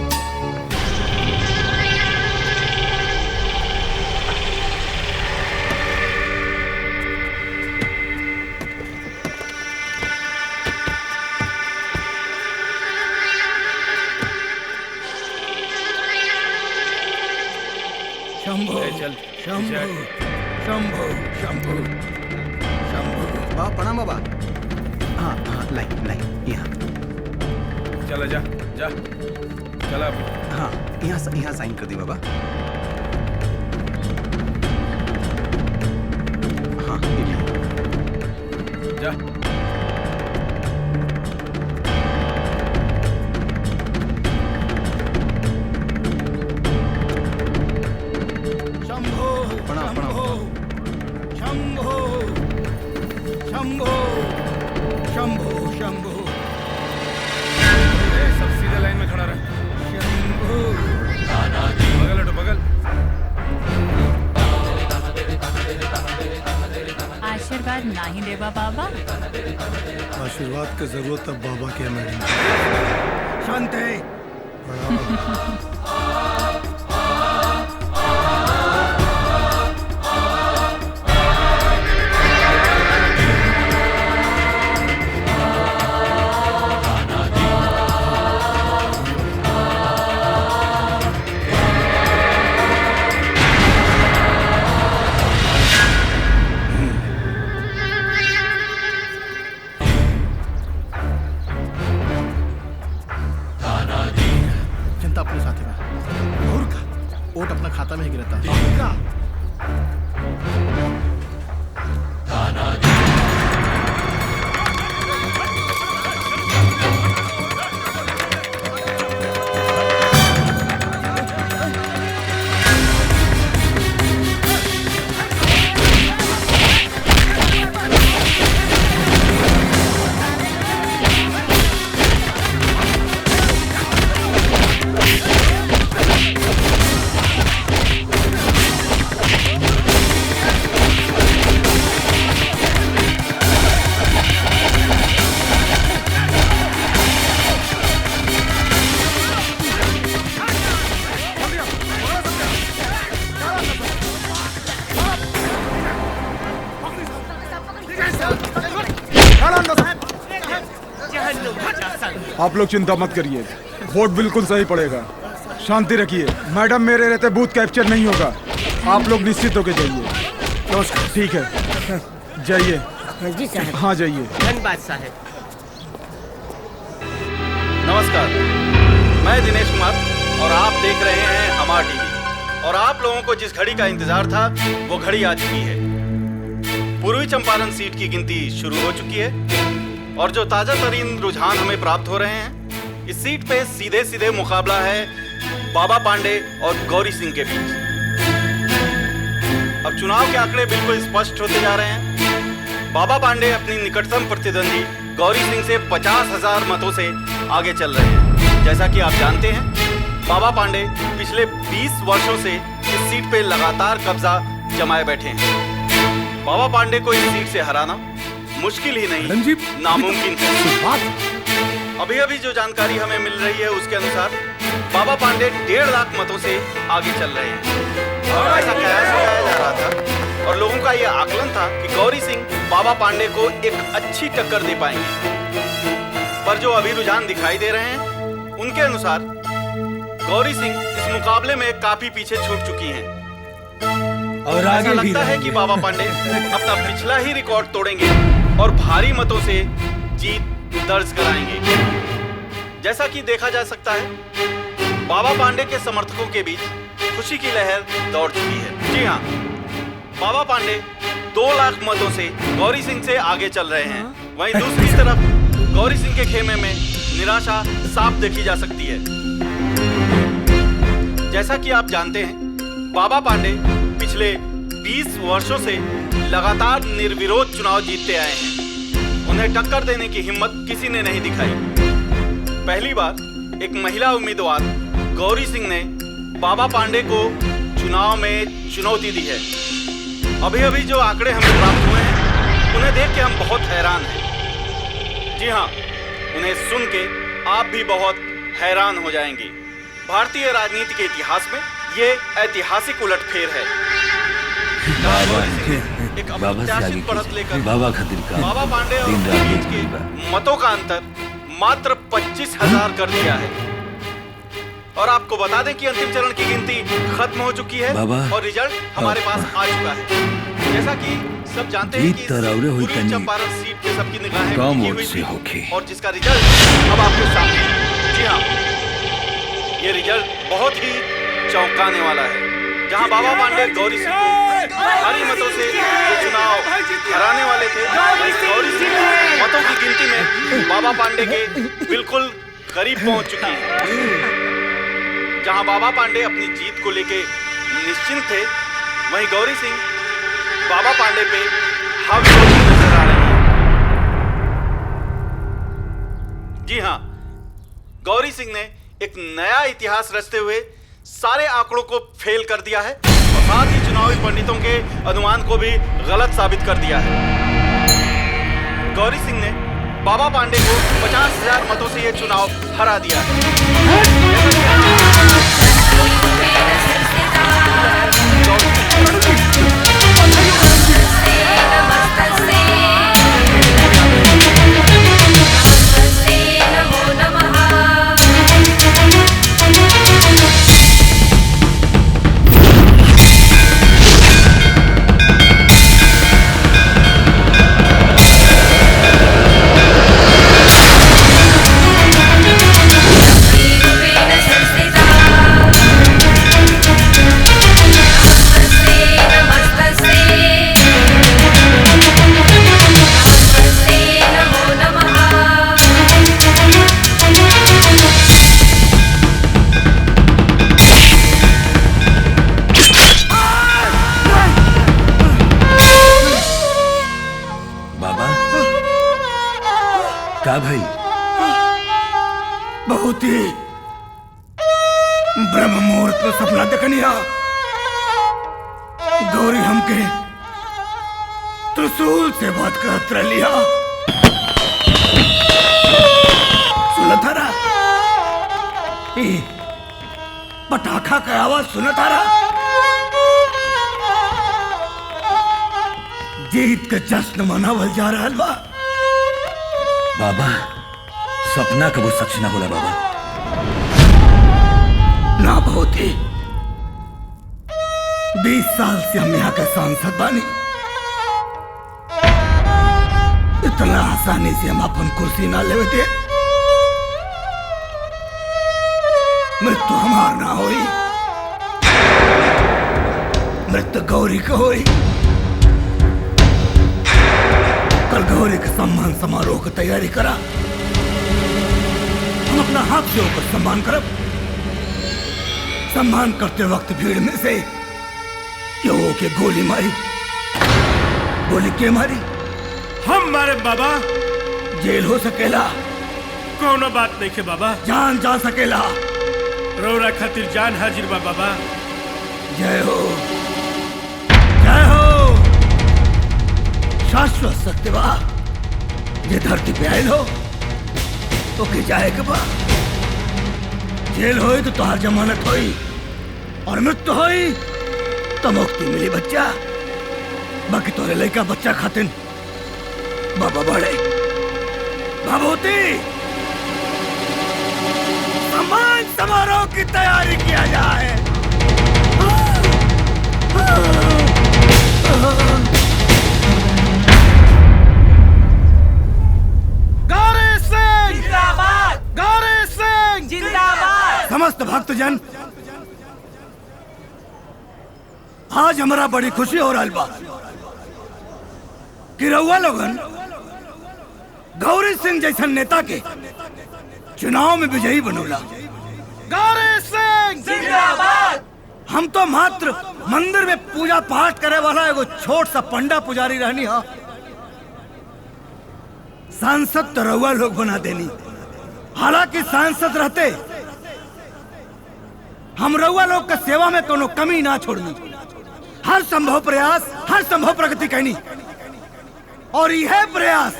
Speaker 1: शंभो
Speaker 16: चल
Speaker 1: शंभो शंभो शंभो शंभो।
Speaker 19: बाबा प्रणाम बाबा। हाँ हाँ लाइन लाइन यहाँ।
Speaker 16: चला जा जा चला।
Speaker 19: हाँ यहाँ साइन कर दी बाबा। हाँ
Speaker 16: जा।
Speaker 1: शंभो
Speaker 19: प्रणाम प्रणाम।
Speaker 1: शंभो शंभो शंभो शंभो।
Speaker 16: सब सीधे लाइन में खड़ा रहे। बगल हटो बगल।
Speaker 6: आशीर्वाद नहीं देवा बाबा।
Speaker 8: आशीर्वाद की जरूरत अब बाबा के है मैडम।
Speaker 1: शांति।
Speaker 9: जनता अपने साथ है। और का वोट अपना खाता में ही गिरता का।
Speaker 7: आप लोग चिंता मत करिए, वोट बिल्कुल सही पड़ेगा। शांति रखिए, मैडम मेरे रहते बूथ कैप्चर नहीं होगा। आप लोग निश्चित होकर जाइए। नमस्कार। ठीक है जाइए। हाँ जाइए।
Speaker 13: धन्यवाद साहब।
Speaker 22: नमस्कार, मैं दिनेश कुमार और आप देख रहे हैं हमार टीवी। और आप लोगों को जिस घड़ी का इंतजार था वो घड़ी आ चुकी है। पूर्वी चंपारण सीट की गिनती शुरू हो चुकी है और जो ताजा तरीन रुझान हमें प्राप्त हो रहे हैं, इस सीट पे सीधे सीधे मुकाबला है बाबा पांडे और गौरी सिंह के बीच। अब चुनाव के आंकड़े बिल्कुल स्पष्ट होते जा रहे हैं। बाबा पांडे अपनी निकटतम प्रतिद्वंदी गौरी सिंह से 50,000 मतों से आगे चल रहे हैं। जैसा कि आप जानते हैं, बाबा पांडे पिछले 20 वर्षों से इस सीट पे लगातार कब्जा जमाए बैठे हैं। बाबा पांडे को इस सीट से हराना मुश्किल ही नहीं, नामुमकिन है। अभी अभी जो जानकारी हमें मिल रही है उसके अनुसार बाबा पांडे 1.5 लाख मतों से आगे चल रहे हैं। और ऐसा कयास लगाया जा रहा था और लोगों का यह आकलन था कि गौरी सिंह बाबा पांडे को एक अच्छी टक्कर दे पाएंगे। पर जो अभी रुझान दिखाई दे रहे हैं उनके अनुसार गौरी सिंह इस मुकाबले में काफी पीछे छूट चुकी हैं। और ऐसा लगता है कि बाबा पांडे अपना पिछला ही रिकॉर्ड तोड़ेंगे और भारी मतों से जीत दर्ज कराएंगे। जैसा कि देखा जा सकता है, बाबा पांडे के समर्थकों के बीच खुशी की लहर दौड़ चुकी है। जी हाँ, बाबा पांडे 2 लाख मतों से गौरी सिंह से आगे चल रहे हैं। वहीं दूसरी तरफ गौरी सिंह के खेमे में निराशा साफ देखी जा सकती है। जैसा कि आप जानते हैं, बाबा पांडे पिछले 20 वर्षों से लगातार निर्विरोध चुनाव जीतते आए हैं। उन्हें टक्कर देने की हिम्मत किसी ने नहीं दिखाई। पहली बार एक महिला उम्मीदवार गौरी सिंह ने बाबा पांडे को चुनाव में चुनौती दी है। अभी अभी जो आंकड़े हमें प्राप्त हुए हैं, उन्हें देख के हम बहुत हैरान हैं। जी हाँ, उन्हें सुन के आप भी बहुत हैरान हो जाएंगे। भारतीय राजनीति के इतिहास में ये ऐतिहासिक उलटफेर है। एक अप्रत्याशित बढ़त लेकर
Speaker 15: बाबा खातिर का
Speaker 22: बाबा पांडे और उनके बीच के मतों का अंतर मात्र 25,000 कर दिया है। और आपको बता दें कि अंतिम चरण की गिनती खत्म हो चुकी है और रिजल्ट हमारे पास आ चुका है। जैसा कि सब जानते हैं कि पूरी चंपारण सीट पे सबकी निगाहें टिकी हुई थी और जिसका रिजल्ट अब आपके सामने है। जी हाँ, ये रिजल्ट बहुत ही चौंकाने वाला है। जहां बाबा पांडे गौरी सिंह को भारी मतों से ये चुनाव हराने वाले थे, गौरी सिंह मतों की गिनती में बाबा पांडे के बिल्कुल करीब पहुंच चुकी है। जहां बाबा पांडे अपनी जीत को लेके निश्चिंत थे, वहीं गौरी सिंह बाबा पांडे पे हावी होती नजर आ रही है। जी हां, गौरी सिंह ने एक नया इतिहास रचते हुए सारे आंकड़ों को फेल कर दिया है और साथ ही चुनावी पंडितों के अनुमान को भी गलत साबित कर दिया है। गौरी सिंह ने बाबा पांडे को 50,000 मतों से यह चुनाव हरा दिया
Speaker 15: भाई।
Speaker 1: बहुत ही ब्रह्म मुहूर्त में सपना देखनिया। गौरी हमके त्रिशूल से बात करत रहिया। सुनत हरा पटाखा का आवाज सुनत हरा। जीत के जश्न मनावल जा रहा बा।
Speaker 15: बाबा, सपना कबू सच ना होला बाबा।
Speaker 1: ना बहुत ही 20 साल से हम यहाँ के सांसद बानी। इतना आसानी से हम अपन कुर्सी ना लेवे थे। मृत्यु हमार ना होई, मृत्यु गौरी का होई। कल गौरी के सम्मान समारोह की तैयारी करा। हम अपना हाथ से होकर सम्मान करब। सम्मान करते वक्त भीड़ में से क्यों के गोली मारी। गोली के मारी?
Speaker 4: हम मारे बाबा।
Speaker 1: जेल हो सकेला।
Speaker 4: कोनो बात नहीं के बाबा।
Speaker 1: जान जा सकेला।
Speaker 4: रौरा खातिर जान हाजिर बा बाबा।
Speaker 1: जय हो, जय हो। शाश्वत सत्यवा ये धरती पे आयल हो ओके जाए के बा। जेल होई तो तुहार जमानत होई और मृत्यु होई तो मुक्ति मिली बच्चा। बाकी तोरे लड़का बच्चा खातिन बाबा बड़े बाबूती सम्मान समारोह की तैयारी किया जाए।
Speaker 9: गौरी सिंह जिंदाबाद, गौरी सिंह
Speaker 1: समस्त भक्तजन, आज हमारा बड़ी खुशी हो रहा बा कि रउआ लोगन गौरी सिंह जैसन नेता के चुनाव में विजयी बनोला।
Speaker 9: गौरी सिंह जिंदाबाद।
Speaker 1: हम तो मात्र मंदिर में पूजा पाठ करे वाला एगो छोट सा पंडा पुजारी रहनी हा, सांसद तो रउआ लोग बना देनी। हालांकि सांसद रहते हम रउआ लोग का सेवा में कोनो कमी ना छोड़नी, हर संभव प्रयास, हर संभव प्रगति करनी। और यह प्रयास,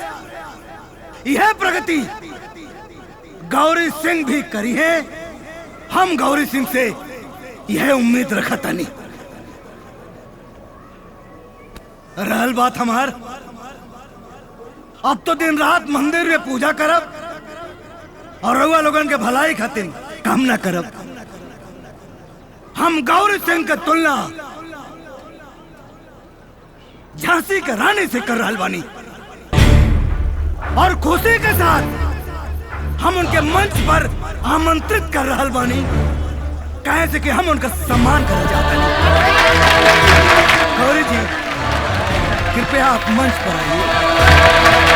Speaker 1: यह प्रगति गौरी सिंह भी करी है। हम गौरी सिंह से यह उम्मीद रखा था नहीं। रहल बात हमार, अब तो दिन रात मंदिर में पूजा करब और रउआ लोगन के भलाई खातिर काम ना करब। हम गौरी सिंह की तुलना झांसी के रानी से कर रहल बानी और खुशी के साथ हम उनके मंच पर आमंत्रित कर रहल बानी, कहे से कि हम उनका सम्मान करना चाहते हैं। गौरी जी, कृपया आप मंच पर आइए।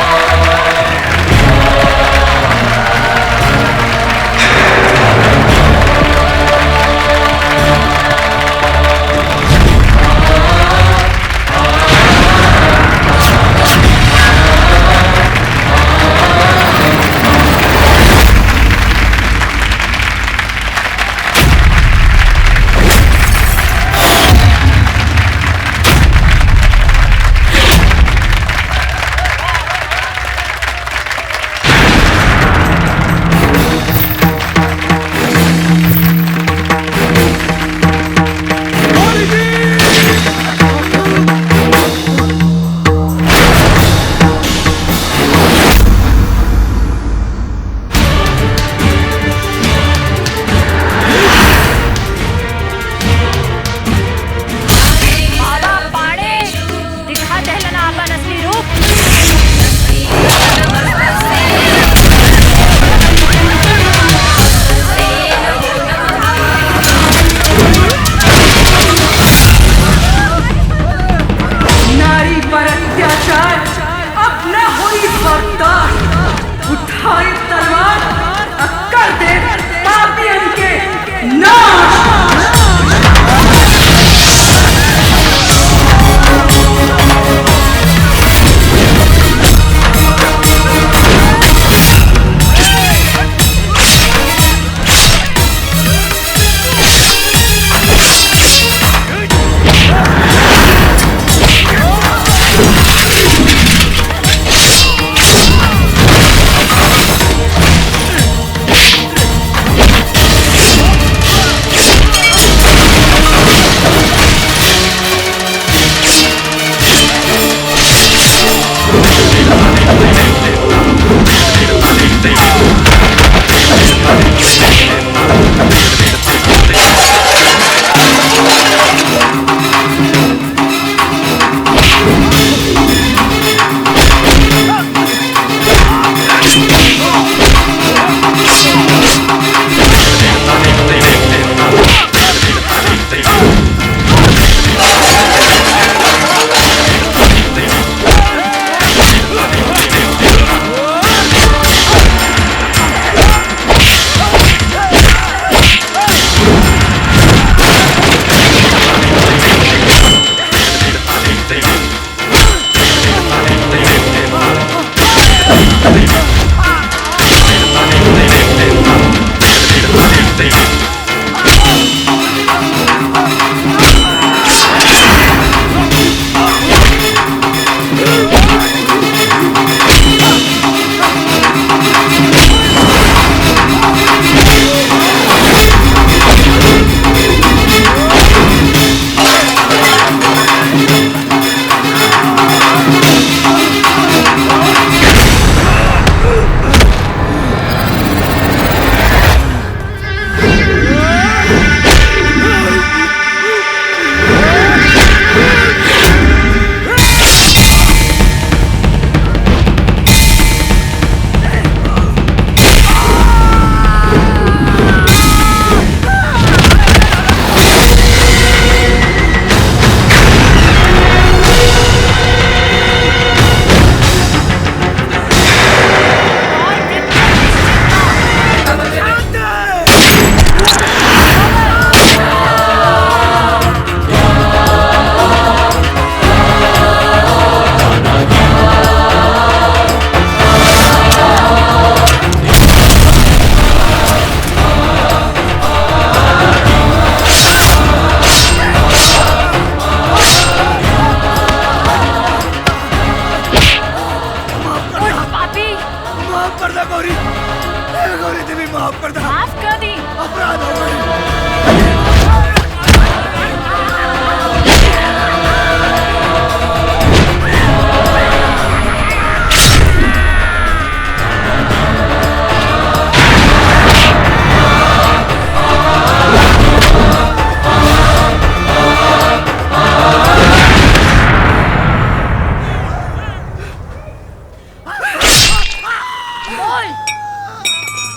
Speaker 1: माफ कर दो।
Speaker 6: माफ कर दी।
Speaker 1: अपराध हो गई।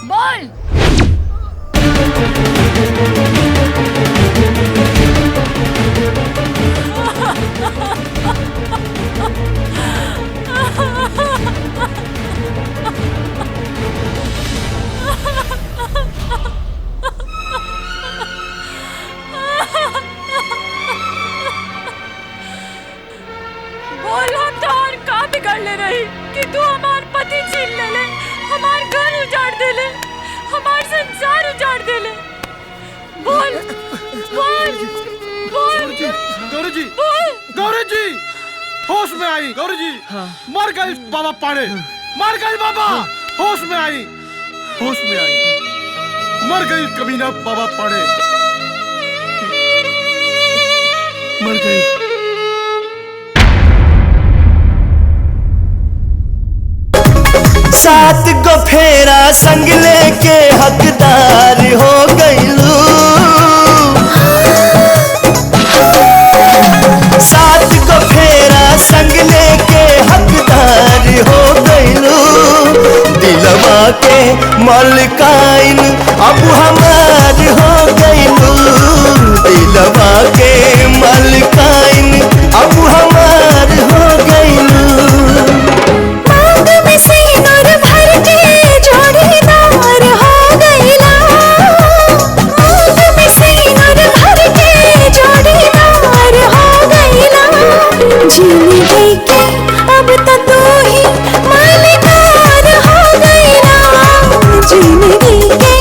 Speaker 6: बोल। बोल हम तो और का बिगड़ ले रही कि तू हमार पति छीन ले ले, हमार घर उजाड़ दे ले, हमार संसार उजाड़ दे ले। बोल बोल बोल
Speaker 8: गौरी जी,
Speaker 6: बोल।
Speaker 8: गौरी जी, होश में आई गौरी जी। मर गए बाबा पांडे, मर गए बाबा। होश में आई, होश में आई, मर गई कमीना बाबा पांडे, मर गई।
Speaker 11: सात गो फेरा संग लेके हकदार हो गईलू। सात गो फेरा संग लेके हकदार हो गईलू। दिलवा के मलकाइन अब हमार हो गईलू। दिलवा के मलकाइन अब हमार हो गईलू।
Speaker 12: जिंदगी के अब तो तू ही मालिकार हो गईला। जिंदगी के